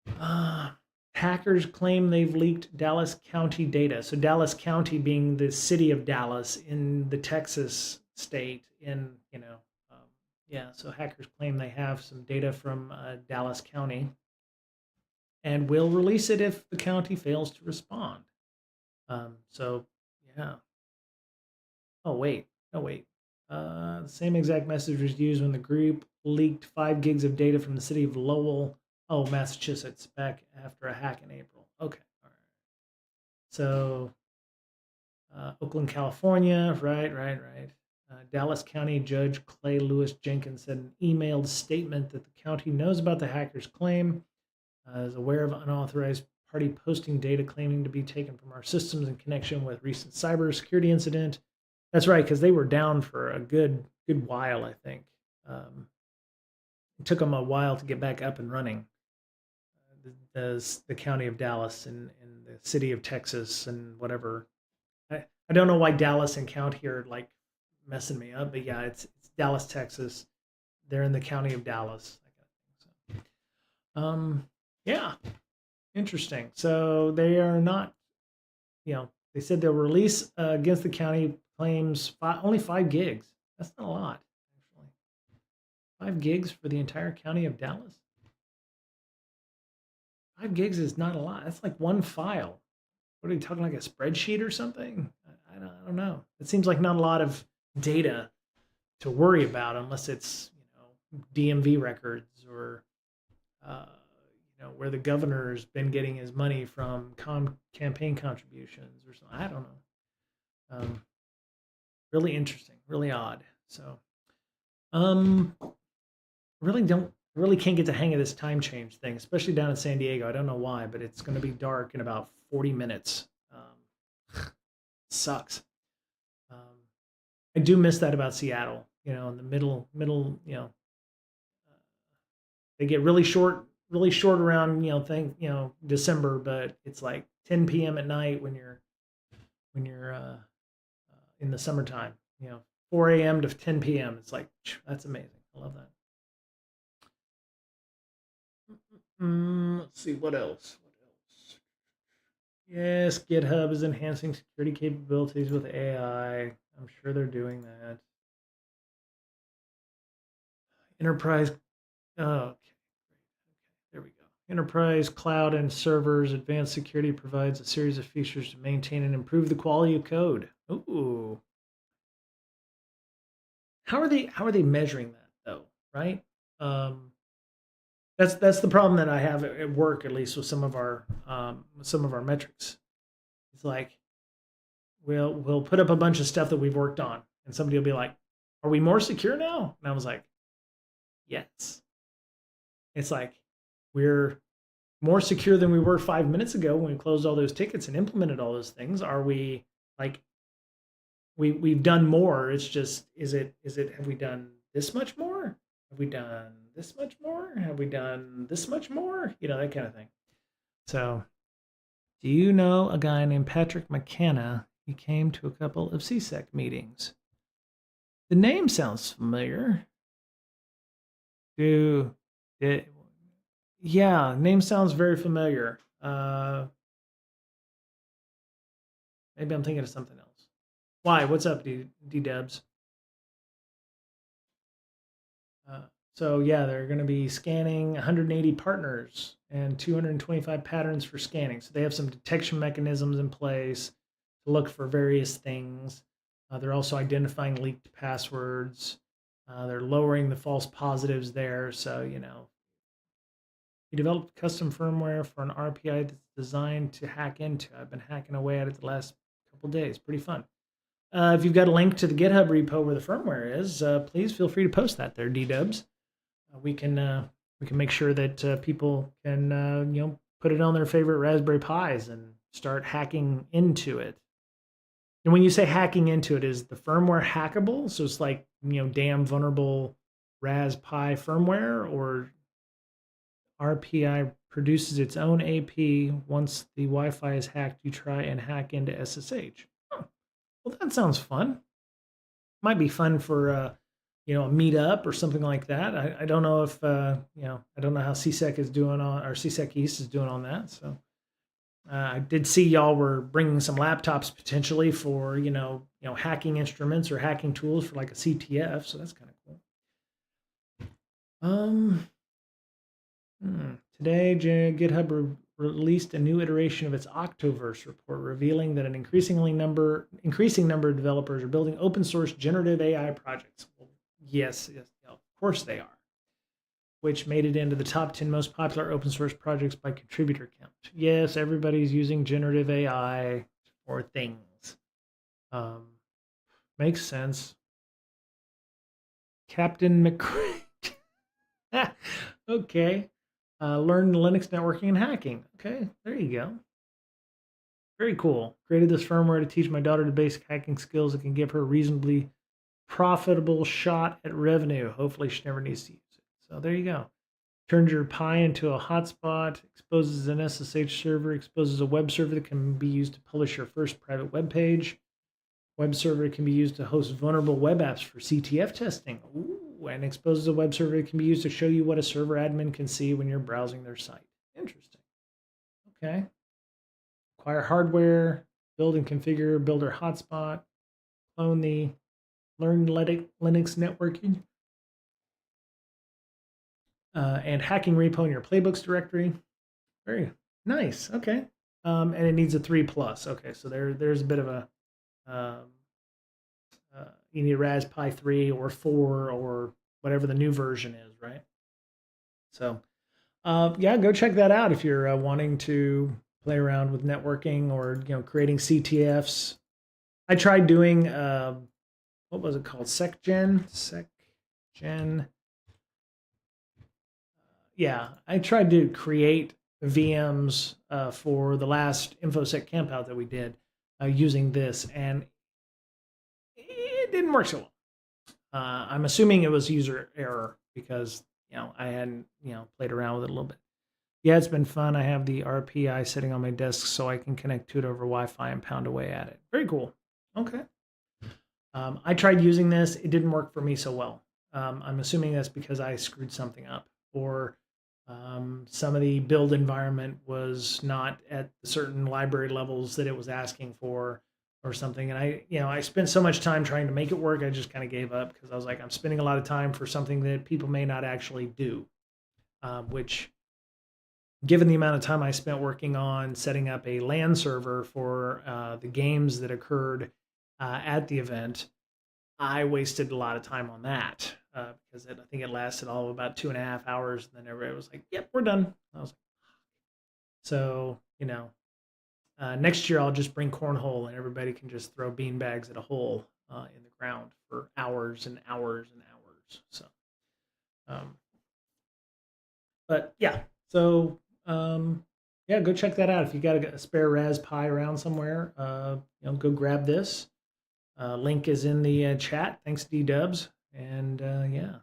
whatever. Hackers claim they've leaked Dallas County data. So Dallas County being the city of Dallas in the Texas state so hackers claim they have some data from Dallas County and will release it if the county fails to respond. Yeah. Oh, wait. The same exact message was used when the group leaked 5 gigs of data from the city of Lowell, Massachusetts, back after a hack in April. Okay, all right. So, Oakland, California, right. Dallas County Judge Clay Lewis Jenkins said an emailed statement that the county knows about the hacker's claim, is aware of unauthorized party posting data claiming to be taken from our systems in connection with recent cybersecurity incident. That's right, because they were down for a good while, I think. It took them a while to get back up and running. The county of Dallas and the city of Texas and whatever. I don't know why Dallas and county are like messing me up, but yeah, it's Dallas, Texas. They're in the county of Dallas. Yeah, interesting. So they are not, they said they'll release against the county claims only 5 gigs. That's not a lot, actually. 5 gigs for the entire county of Dallas. 5 gigs is not a lot. That's like one file. What are you talking, like a spreadsheet or something? I don't know. It seems like not a lot of data to worry about unless it's DMV records or where the governor's been getting his money from campaign contributions or something. I don't know. Really interesting, really odd. So, really can't get the hang of this time change thing, especially down in San Diego. I don't know why, but it's going to be dark in about 40 minutes. Sucks. I do miss that about Seattle. In the middle. They get really short around December, but it's like 10 p.m. at night when you're in the summertime. 4 a.m. to 10 p.m. It's like that's amazing. I love that. Let's see what else. Yes, GitHub is enhancing security capabilities with AI. I'm sure they're doing that. Enterprise. Oh, okay. There we go. Enterprise cloud and servers advanced security provides a series of features to maintain and improve the quality of code. Ooh. How are they measuring that though? Right. That's the problem that I have at work, at least with some of our metrics. It's like we'll put up a bunch of stuff that we've worked on, and somebody will be like, "Are we more secure now?" And I was like, "Yes." It's like we're more secure than we were 5 minutes ago when we closed all those tickets and implemented all those things. Are we like we've done more? It's just is it have we done this much more? Have we done this much more? Have we done this much more? That kind of thing. So, do you know a guy named Patrick McKenna? He came to a couple of CSEC meetings. The name sounds familiar. Do it? Yeah, name sounds very familiar. Maybe I'm thinking of something else. Why? What's up, D Dubs? Uh, so yeah, they're going to be scanning 180 partners and 225 patterns for scanning. So they have some detection mechanisms in place to look for various things. They're also identifying leaked passwords. They're lowering the false positives there. So, we developed custom firmware for an RPI that's designed to hack into. I've been hacking away at it the last couple days. Pretty fun. If you've got a link to the GitHub repo where the firmware is, please feel free to post that there, D-Dubs. We can make sure that people can put it on their favorite Raspberry Pis and start hacking into it. And when you say hacking into it, is the firmware hackable? So it's like damn vulnerable Raspberry Pi firmware, or RPI produces its own AP. Once the Wi-Fi is hacked, you try and hack into SSH. Oh, well, that sounds fun. Might be fun for a meetup or something like that. I don't know if I don't know how CSEC is doing on, or CSEC East is doing on that. So I did see y'all were bringing some laptops potentially for hacking instruments or hacking tools for like a CTF. So that's kind of cool. Today, GitHub released a new iteration of its Octoverse report, revealing that an increasing number of developers are building open source generative AI projects. Well, yes, of course they are. Which made it into the top 10 most popular open source projects by contributor count. Yes, everybody's using generative AI for things. Makes sense. Captain McCray. Okay. Learn Linux networking and hacking. Okay, there you go. Very cool. Created this firmware to teach my daughter the basic hacking skills that can give her a reasonably profitable shot at revenue. Hopefully she never needs to use it. So there you go. Turns your Pi into a hotspot, exposes an SSH server, exposes a web server that can be used to publish your first private web page. Web server can be used to host vulnerable web apps for CTF testing. Ooh, and exposes a web server that can be used to show you what a server admin can see when you're browsing their site. Interesting. Okay. Acquire hardware, build and configure builder hotspot, clone the learn Linux networking, and hacking repo in your playbooks directory. Very nice. Okay. And it needs a 3+. Okay, so there's a bit of a you need a Raspberry Pi 3 or 4 or whatever the new version is, right? So yeah, go check that out if you're wanting to play around with networking or creating CTFs. I tried doing what was it called? SecGen. Yeah, I tried to create VMs for the last infosec campout that we did using this, and it didn't work so well. I'm assuming it was user error because I hadn't played around with it a little bit. Yeah, it's been fun. I have the RPI sitting on my desk so I can connect to it over Wi-Fi and pound away at it. Very cool. Okay. I tried using this. It didn't work for me so well. I'm assuming that's because I screwed something up, or some of the build environment was not at the certain library levels that it was asking for, or something. And I spent so much time trying to make it work, I just kind of gave up because I was like, I'm spending a lot of time for something that people may not actually do, which, given the amount of time I spent working on setting up a LAN server for the games that occurred at the event, I wasted a lot of time on that because I think it lasted all of about 2.5 hours. And then everybody was like, yep, we're done. I was like, so, next year I'll just bring cornhole and everybody can just throw bean bags at a hole in the ground for hours and hours and hours. So, but yeah, so yeah, go check that out. If you got a spare Raspberry Pi around somewhere, go grab this. Link is in the chat. Thanks, D-Dubs. And yeah.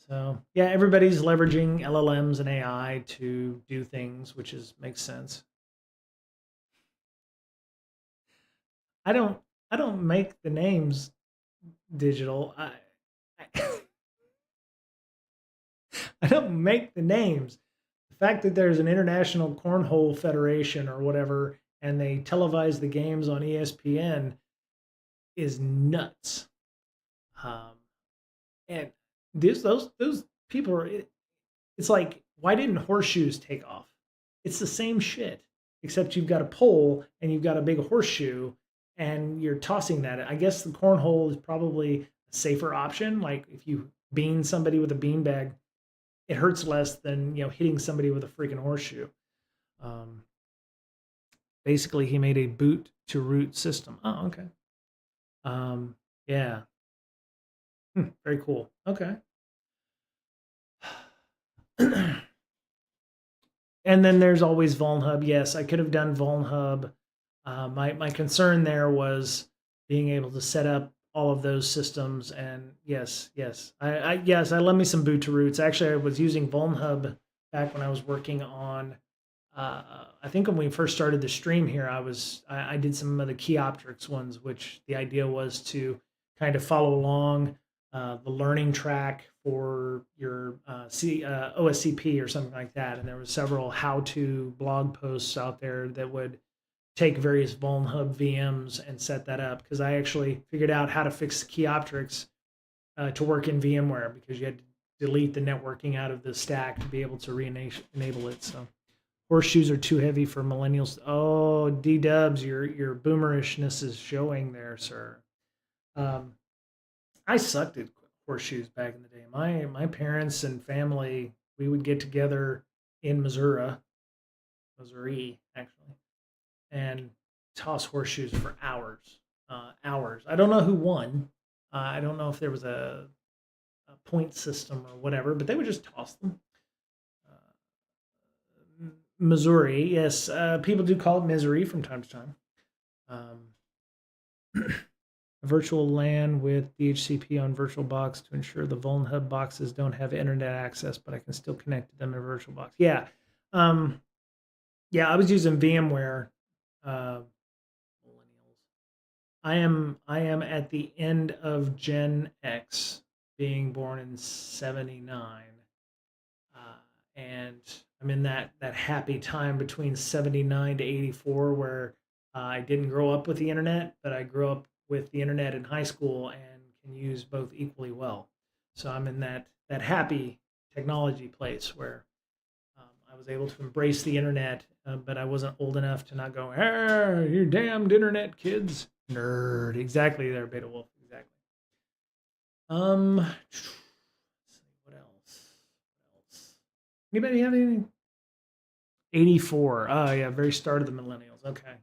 So yeah, everybody's leveraging LLMs and AI to do things, which makes sense. I don't make the names. digital. I, I don't make the names. The fact that there's an international cornhole federation or whatever, and they televise the games on ESPN is nuts. Um, and those people are. It's like, why didn't horseshoes take off? It's the same shit, except you've got a pole and you've got a big horseshoe, and you're tossing that. I guess the cornhole is probably a safer option. Like if you bean somebody with a beanbag, it hurts less than hitting somebody with a freaking horseshoe. Um, Basically, he made a boot to root system. Oh, okay. Um, yeah. Very cool. Okay. And then there's always VulnHub. Yes, I could have done VulnHub. My concern there was being able to set up all of those systems. And yes, I love me some boot to roots. Actually, I was using VulnHub back when I was working on. I think when we first started the stream here, I did some of the Keyoptrix ones, which the idea was to kind of follow along the learning track for your OSCP or something like that. And there were several how-to blog posts out there that would take various VulnHub VMs and set that up, because I actually figured out how to fix Keyoptrix to work in VMware, because you had to delete the networking out of the stack to be able to re-enable it. So horseshoes are too heavy for millennials. Oh, D Dubs, your boomerishness is showing there, sir. Um, I sucked at horseshoes back in the day. My parents and family, we would get together in Missouri actually, and toss horseshoes for hours, hours. I don't know who won. I don't know if there was a point system or whatever, but they would just toss them. Missouri, yes, people do call it misery from time to time. A virtual LAN with DHCP on VirtualBox to ensure the VulnHub boxes don't have internet access, but I can still connect to them in VirtualBox. Yeah, um, yeah, I was using VMware. Millennials. I am at the end of Gen X, being born in '79, and I'm in that happy time between '79 to '84 where I didn't grow up with the internet, but I grew up with the internet in high school and can use both equally well. So I'm in that happy technology place where I was able to embrace the internet, but I wasn't old enough to not go, "Hey, you damned internet kids, nerd." Exactly, there, Beta Wolf. Exactly. Let's see what else. What else? Anybody have anything? 84. Oh yeah, very start of the millennials. Okay.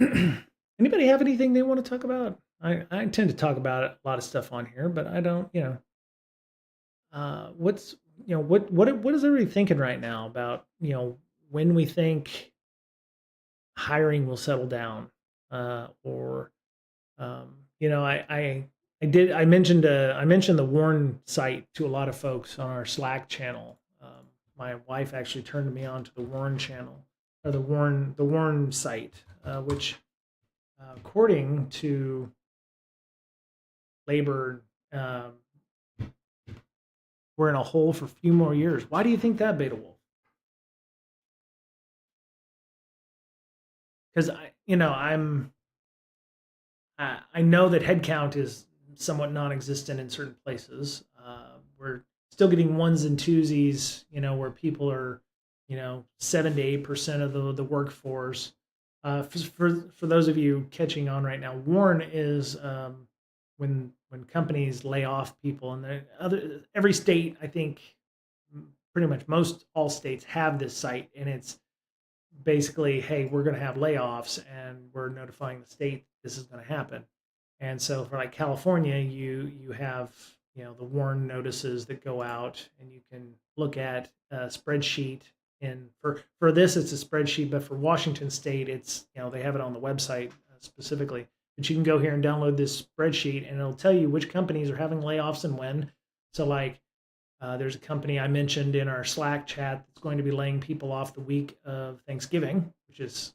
Yeah. Anybody have anything they want to talk about? I tend to talk about a lot of stuff on here, but I don't. What's what is everybody thinking right now about when we think hiring will settle down, or I mentioned the Warn site to a lot of folks on our Slack channel. My wife actually turned me on to the Warn channel, or the Warn site, which according to labor, we're in a hole for a few more years. Why do you think that, Beta Wolf? Because I know that headcount is somewhat non-existent in certain places. We're still getting ones and twosies, where people are, 7 to 8% of the workforce. For those of you catching on right now, Warn is when companies lay off people, and every state, I think, pretty much most all states have this site, and it's basically, hey, we're going to have layoffs, and we're notifying the state this is going to happen. And so for like California, you have the warn notices that go out, and you can look at a spreadsheet. And for this, it's a spreadsheet, but for Washington State, it's they have it on the website specifically. But you can go here and download this spreadsheet, and it'll tell you which companies are having layoffs and when. So like there's a company I mentioned in our Slack chat that's going to be laying people off the week of Thanksgiving, which is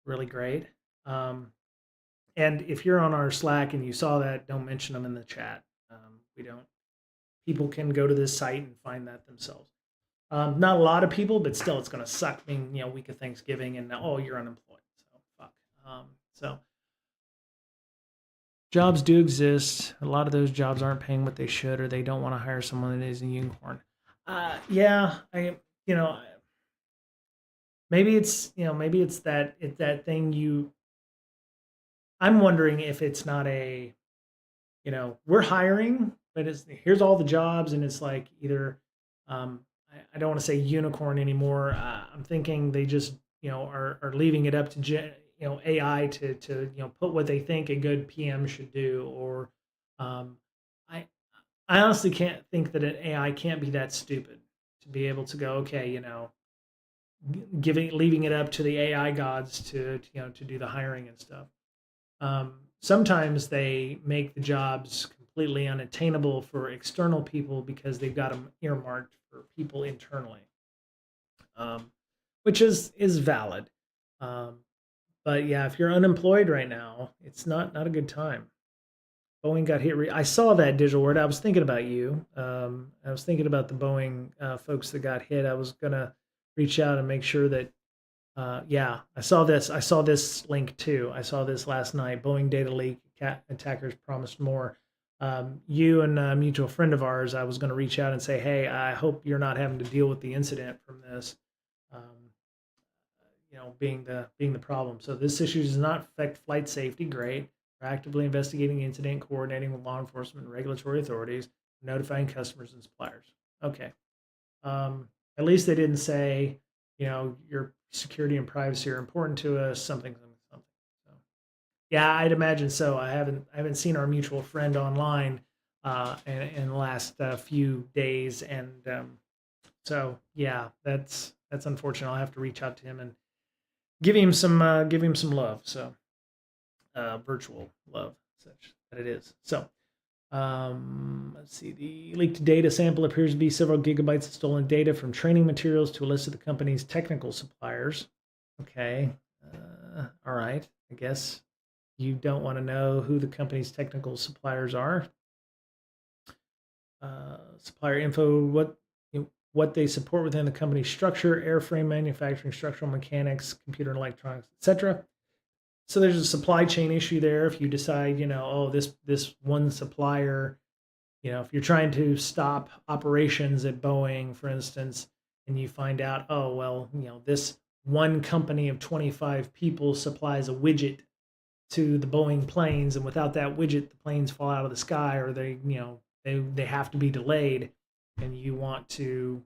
really great. And if you're on our Slack and you saw that, don't mention them in the chat. We don't. People can go to this site and find that themselves. Not a lot of people, but still, it's going to suck. Being week of Thanksgiving and oh, you're unemployed. So fuck. So jobs do exist. A lot of those jobs aren't paying what they should, or they don't want to hire someone that is a unicorn. Yeah, maybe it's that thing you. I'm wondering if it's not a, we're hiring, but here's all the jobs, and it's like either, I don't want to say unicorn anymore. I'm thinking they just are leaving it up to AI to put what they think a good PM should do, or um, I I honestly can't think that an AI can't be that stupid to be able to go, okay, leaving it up to the AI gods to do the hiring and stuff. Sometimes they make the jobs completely unattainable for external people because they've got them earmarked for people internally, um, which is valid. Um, but yeah, if you're unemployed right now, it's not a good time. Boeing got hit. I saw that digital word. I was thinking about you. I was thinking about the Boeing folks that got hit. I was gonna reach out and make sure that. Yeah, I saw this. I saw this link too. I saw this last night. Boeing data leak. Attackers promised more. You and a mutual friend of ours. I was going to reach out and say, hey, I hope you're not having to deal with the incident from this. Um, being the problem. So this issue does not affect flight safety. Great. We're actively investigating the incident, coordinating with law enforcement and regulatory authorities, notifying customers and suppliers. Okay. At least they didn't say, your security and privacy are important to us. Something. So yeah, I'd imagine so. I haven't seen our mutual friend online in the last few days, and so yeah, that's unfortunate. I'll have to reach out to him and give him some love. So virtual love, such that it is. So let's see. The leaked data sample appears to be several gigabytes of stolen data from training materials to a list of the company's technical suppliers. Okay. All right. I guess you don't want to know who the company's technical suppliers are. Supplier info, what they support within the company's structure, airframe manufacturing, structural mechanics, computer and electronics, etc. So there's a supply chain issue there. If you decide, oh, this one supplier, if you're trying to stop operations at Boeing, for instance, and you find out, oh, well, this one company of 25 people supplies a widget to the Boeing planes, and without that widget, the planes fall out of the sky, or they have to be delayed, and you want to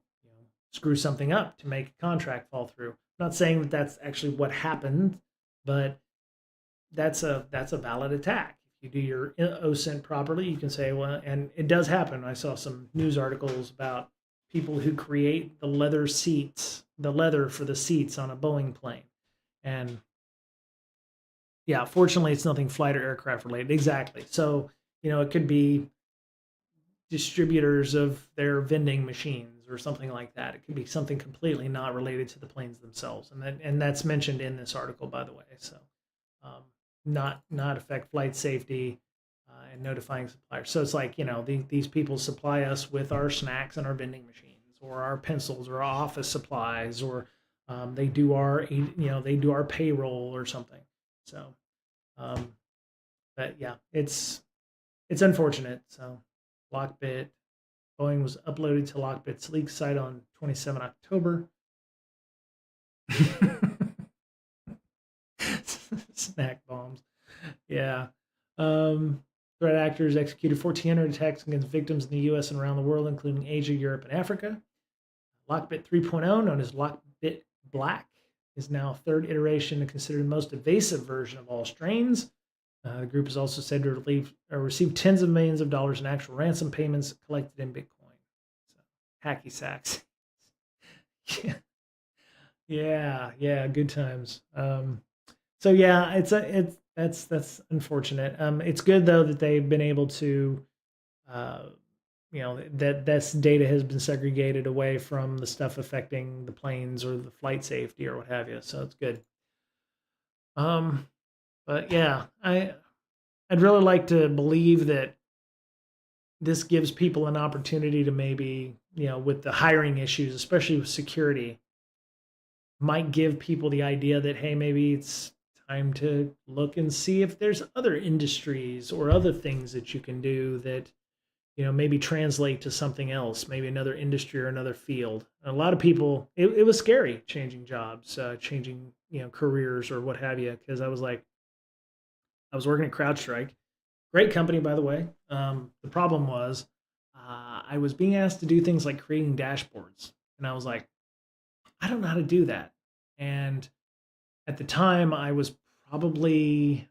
screw something up to make a contract fall through. I'm not saying that that's actually what happened, but that's a valid attack. If you do your OSINT properly, you can say, well, and it does happen. I saw some news articles about people who create the leather for the seats on a Boeing plane, and yeah, fortunately, it's nothing flight or aircraft related. Exactly. So, it could be distributors of their vending machines or something like that. It could be something completely not related to the planes themselves, and that's mentioned in this article, by the way. So, not affect flight safety and notifying suppliers. So it's like these people supply us with our snacks and our vending machines, or our pencils, or our office supplies, or they do our payroll or something. So, but yeah, it's unfortunate. So, Lockbit, Boeing was uploaded to Lockbit's leak site on 27 October. Snack bombs. Yeah. Threat actors executed 1,400 attacks against victims in the U.S. and around the world, including Asia, Europe, and Africa. Lockbit 3.0, known as Lockbit Black, is now a third iteration and considered the most evasive version of all strains. The group is also said to receive tens of millions of dollars in actual ransom payments collected in Bitcoin. So, hacky sacks. yeah, good times. So yeah, that's unfortunate. It's good though that they've been able to, that data has been segregated away from the stuff affecting the planes or the flight safety or what have you. So it's good. But yeah, I'd really like to believe that this gives people an opportunity to maybe, with the hiring issues, especially with security, might give people the idea that, hey, maybe it's time to look and see if there's other industries or other things that you can do that, maybe translate to something else, maybe another industry or another field. A lot of people, it was scary changing jobs, changing, careers or what have you, because I was working at CrowdStrike. Great company, by the way. The problem was I was being asked to do things like creating dashboards. And I was like, I don't know how to do that. And at the time, probably,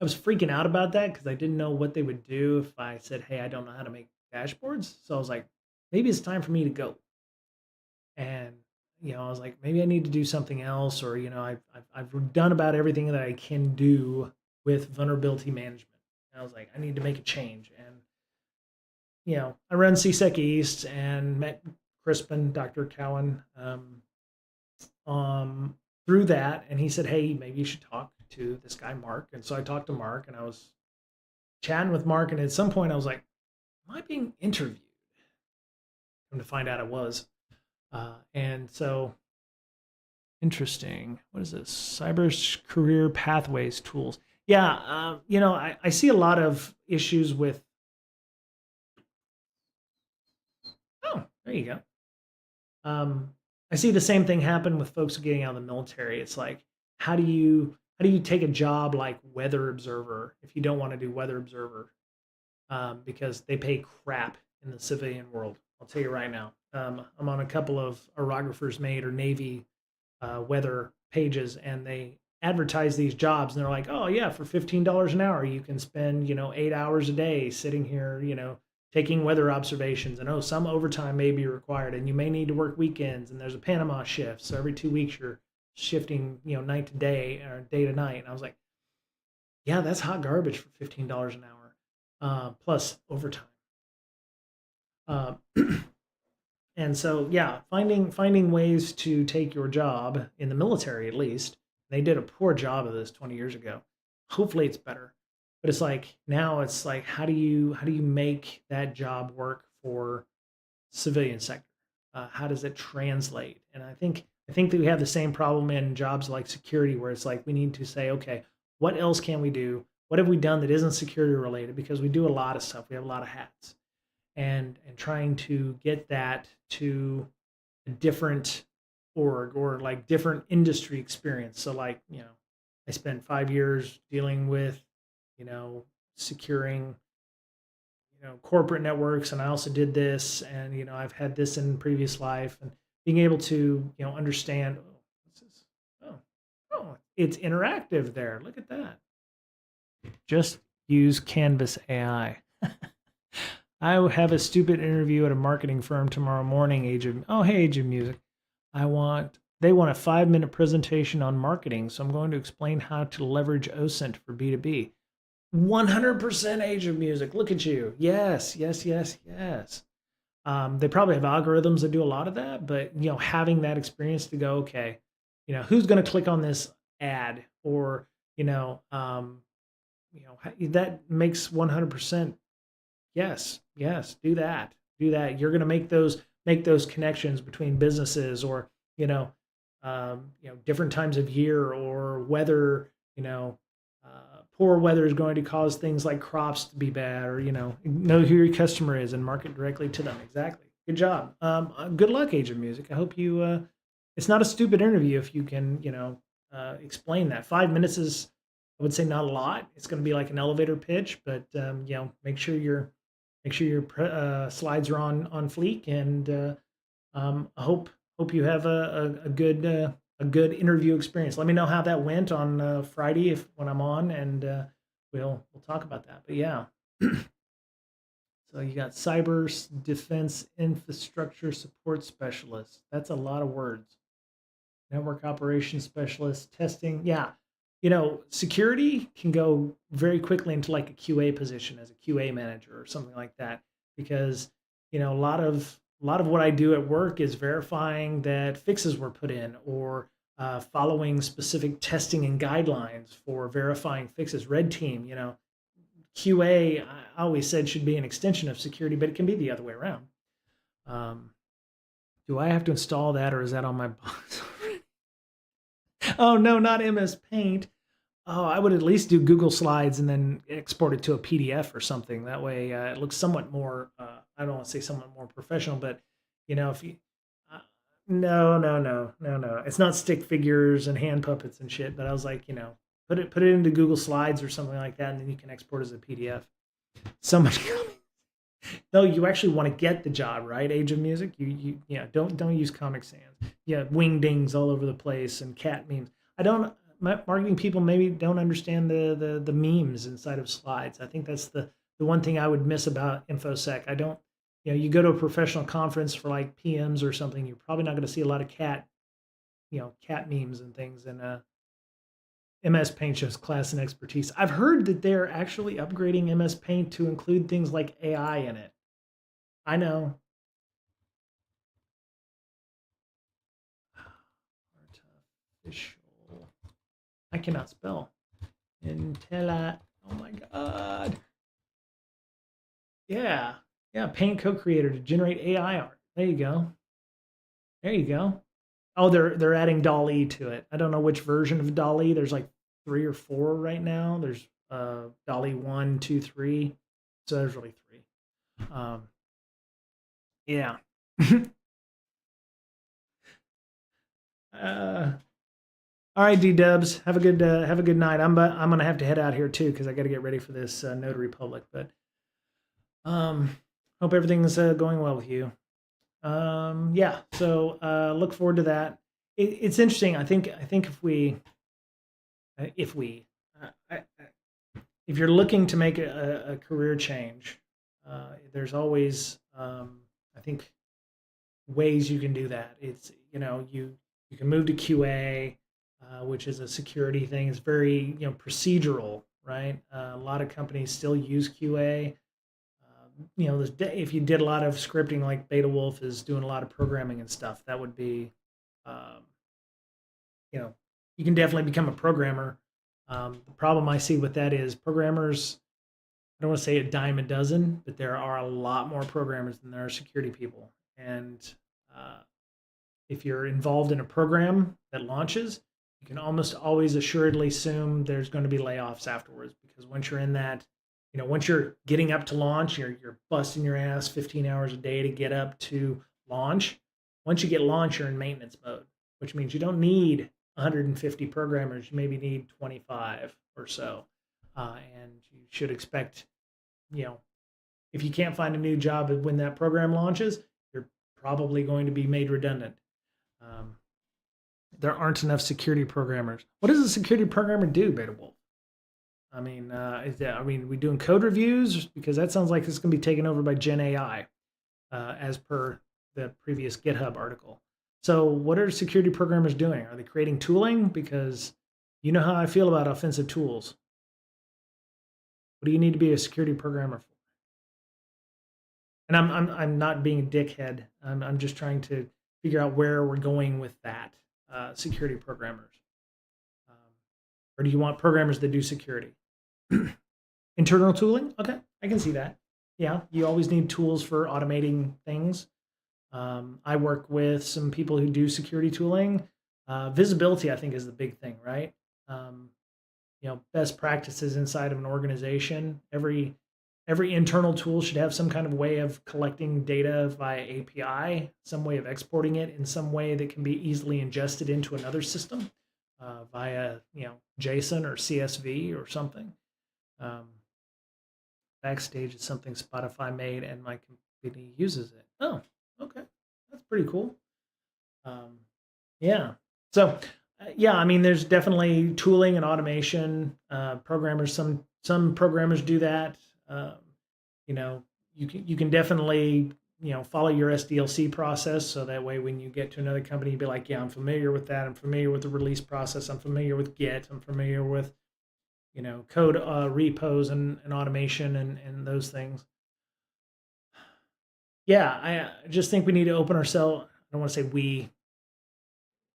I was freaking out about that because I didn't know what they would do if I said, hey, I don't know how to make dashboards. So I was like, maybe it's time for me to go. And, I was like, maybe I need to do something else. Or, I've done about everything that I can do with vulnerability management. And I was like, I need to make a change. And I run CSEC East and met Crispin, Dr. Cowan, um, through that. And he said, hey, maybe you should talk to this guy, Mark. And so I talked to Mark and I was chatting with Mark. And at some point I was like, am I being interviewed? And to find out I was. And so interesting. What is this? Cyber career pathways tools. Yeah. I see a lot of issues with, oh, there you go. I see the same thing happen with folks getting out of the military. It's like, how do you take a job like weather observer if you don't want to do weather observer, because they pay crap in the civilian world. I'll tell you right now. I'm on a couple of orographers mate or Navy weather pages, and they advertise these jobs, and they're like, "Oh yeah, for $15 an hour, you can spend 8 hours a day sitting here, taking weather observations, and oh, some overtime may be required, and you may need to work weekends, and there's a Panama shift, so every 2 weeks you're shifting, night to day or day to night." And I was like, "Yeah, that's hot garbage for $15 an hour, plus overtime." Uh, And so, yeah, finding ways to take your job in the military, at least, they did a poor job of this 20 years ago. Hopefully, it's better. But it's like now, it's like how do you make that job work for civilian sector? How does it translate? And I think that we have the same problem in jobs like security, where it's like we need to say, okay, what else can we do? What have we done that isn't security related? Because we do a lot of stuff. We have a lot of hats, and trying to get that to a different org or like different industry experience. So like, I spent 5 years dealing with, you know, securing, corporate networks, and I also did this, and I've had this in previous life, and being able to, understand, oh, this is, oh, oh, it's interactive there. Look at that. Just use Canvas AI. I have a stupid interview at a marketing firm tomorrow morning. Age of Music. They want a 5-minute presentation on marketing, so I'm going to explain how to leverage OSINT for B2B. 100% Age of Music. Look at you. Yes, yes, yes, yes. They probably have algorithms that do a lot of that, but having that experience to go, okay, who's going to click on this ad, or that makes 100%. Yes, yes, do that. Do that. You're going to make those connections between businesses, or different times of year, or weather. Poor weather is going to cause things like crops to be bad, or know who your customer is and market directly to them. Exactly. Good job. Good luck, Age of Music. I hope you. It's not a stupid interview if you can explain that. 5 minutes is, I would say, not a lot. It's going to be like an elevator pitch, but make sure your slides are on fleek, and I hope you have a good interview experience. Let me know how that went on Friday if when I'm on, and we'll talk about that. But yeah, so you got cyber defense infrastructure support specialist. That's a lot of words. Network operations specialist, testing. Yeah, security can go very quickly into like a QA position as a QA manager or something like that, because a lot of what I do at work is verifying that fixes were put in, or following specific testing and guidelines for verifying fixes. Red team, QA, I always said should be an extension of security, but it can be the other way around. Um, do I have to install that, or is that on my box? Oh no, not MS Paint. Oh, I would at least do Google Slides and then export it to a PDF or something. That way, it looks somewhat more. I don't want to say somewhat more professional, but if you, uh, no, no, no, no, no, it's not stick figures and hand puppets and shit. But I was like, put it into Google Slides or something like that, and then you can export as a PDF. Somebody, no, you actually want to get the job, right? Age of Music. Yeah, don't use Comic Sans. Yeah, wing dings all over the place and cat memes. I don't. Marketing people maybe don't understand the memes inside of slides. I think that's the one thing I would miss about infosec. I don't. You go to a professional conference for like PMs or something, you're probably not going to see a lot of cat memes and things. And MS Paint shows class and expertise. I've heard that they're actually upgrading MS Paint to include things like AI in it. I know. Artificial. I cannot spell. Intella. Oh my god. Yeah. Yeah. Paint co-creator to generate AI art. There you go. There you go. Oh, they're adding DALL-E to it. I don't know which version of DALL-E. There's like 3 or 4 right now. There's DALL-E 1, 2, 3. So there's really 3. Yeah. All right, D Dubs. Have a good night. I'm gonna have to head out here too because I got to get ready for this Notary Public. But hope everything's going well with you. Yeah. So look forward to that. It's interesting. I think if you're looking to make a career change, there's always I think ways you can do that. It's you can move to QA, which is a security thing. It's very procedural, right? A lot of companies still use QA. If you did a lot of scripting, like Beta Wolf is doing a lot of programming and stuff, that would be, um, you can definitely become a programmer. The problem I see with that is programmers. I don't want to say a dime a dozen, but there are a lot more programmers than there are security people. And uh, if you're involved in a program that launches, you can almost always assuredly assume there's going to be layoffs afterwards because once you're in that, once you're getting up to launch, you're busting your ass 15 hours a day to get up to launch. Once you get launch, you're in maintenance mode, which means you don't need 150 programmers. You maybe need 25 or so, and you should expect, if you can't find a new job when that program launches, you're probably going to be made redundant. Um, there aren't enough security programmers. What does a security programmer do, Beta Wolf? I mean, are we doing code reviews? Because that sounds like it's going to be taken over by Gen AI, as per the previous GitHub article. So, what are security programmers doing? Are they creating tooling? Because you know how I feel about offensive tools. What do you need to be a security programmer for? And I'm not being a dickhead. I'm just trying to figure out where we're going with that. Security programmers, or do you want programmers that do security? Internal tooling? Okay, I can see that. Yeah, you always need tools for automating things. I work with some people who do security tooling. Visibility, I think, is the big thing, right? Um, best practices inside of an organization. Every internal tool should have some kind of way of collecting data via API, some way of exporting it in some way that can be easily ingested into another system via JSON or CSV or something. Backstage is something Spotify made, and my company uses it. Oh, okay, that's pretty cool. Yeah. So, yeah, I mean, there's definitely tooling and automation. Programmers, some programmers do that. You can definitely follow your SDLC process, so that way when you get to another company, you'd be like, yeah, I'm familiar with that. I'm familiar with the release process. I'm familiar with Git. I'm familiar with code repos and automation and those things. Yeah, I just think we need to open ourselves. I don't want to say we.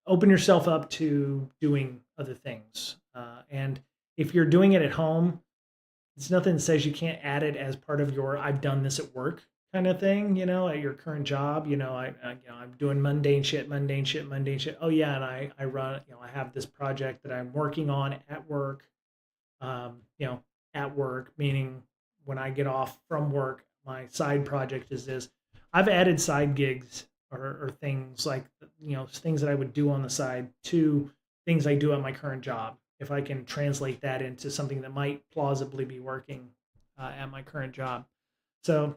open yourself up to doing other things. And if you're doing it at home, it's nothing that says you can't add it as part of your "I've done this at work" kind of thing. At your current job, I'm doing mundane shit, mundane shit, mundane shit. Oh yeah, and I run. I have this project that I'm working on at work. Um, you know, at work, meaning when I get off from work, my side project is this. I've added side gigs or things like things that I would do on the side to things I do at my current job. If I can translate that into something that might plausibly be working at my current job, so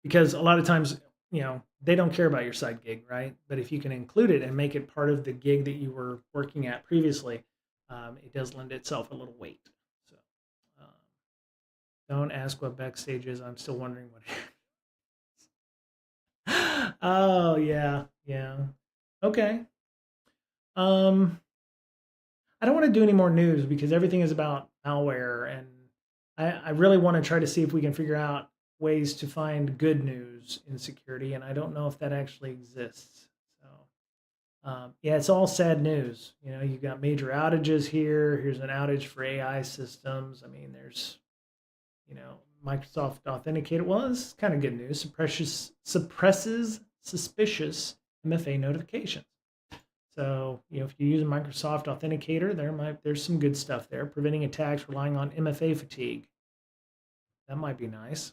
because a lot of times they don't care about your side gig, right? But if you can include it and make it part of the gig that you were working at previously, it does lend itself a little weight. So um, don't ask what backstage is. I'm still wondering what. Oh yeah, yeah. Okay. Um, I don't want to do any more news because everything is about malware, and I really want to try to see if we can figure out ways to find good news in security, and I don't know if that actually exists. So yeah, it's all sad news. You've got major outages here. Here's an outage for AI systems. I mean, there's Microsoft Authenticator. Well, this is kind of good news. Suppresses suspicious MFA notifications. So, if you use a Microsoft Authenticator, there's some good stuff there. Preventing attacks relying on MFA fatigue. That might be nice.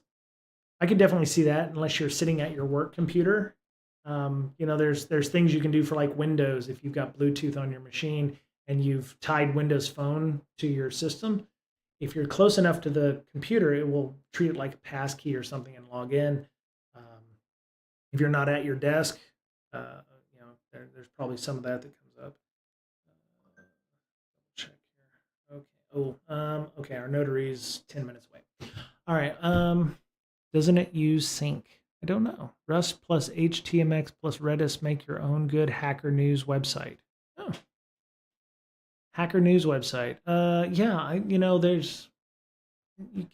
I could definitely see that unless you're sitting at your work computer. There's things you can do for like Windows if you've got Bluetooth on your machine and you've tied Windows Phone to your system. If you're close enough to the computer, it will treat it like a passkey or something and log in. If you're not at your desk, there's probably some of that comes up. Check here. Okay. Oh, okay. Our notary is 10 minutes away. All right. Doesn't it use sync? I don't know. Rust plus HTMX plus Redis make your own good Hacker News website. Oh. Hacker News website. Yeah, there's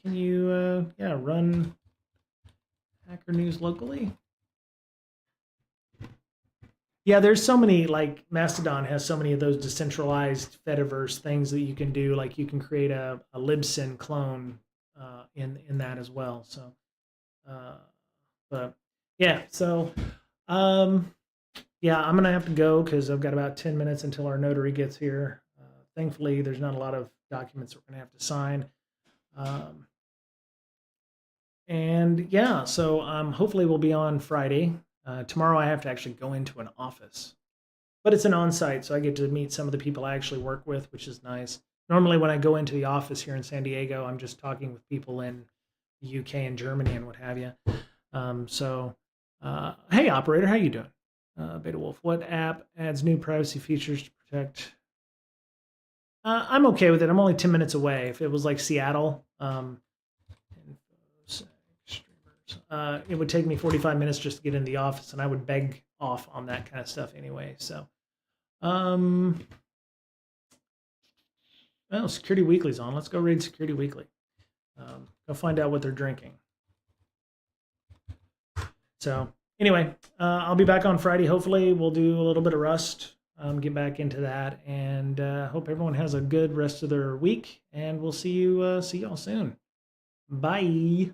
can you run Hacker News locally? Yeah, there's so many, like Mastodon has so many of those decentralized Fediverse things that you can do. Like you can create a libsyn clone in that as well. So, but yeah, so yeah, I'm gonna have to go because I've got about 10 minutes until our notary gets here. Thankfully, there's not a lot of documents we're gonna have to sign. And yeah, so hopefully we'll be on Friday. Tomorrow I have to actually go into an office, but it's an on-site, so I get to meet some of the people I actually work with, which is nice. Normally when I go into the office here in San Diego, I'm just talking with people in the UK and Germany and what have you. Hey operator, how you doing? Beta Wolf, what app adds new privacy features to protect? I'm okay with it. I'm only 10 minutes away. If it was like Seattle, it would take me 45 minutes just to get in the office, and I would beg off on that kind of stuff anyway. So, well, Security Weekly's on. Let's go read Security Weekly. Go find out what they're drinking. So anyway, I'll be back on Friday. Hopefully we'll do a little bit of Rust, get back into that, and hope everyone has a good rest of their week, and we'll see you all soon. Bye.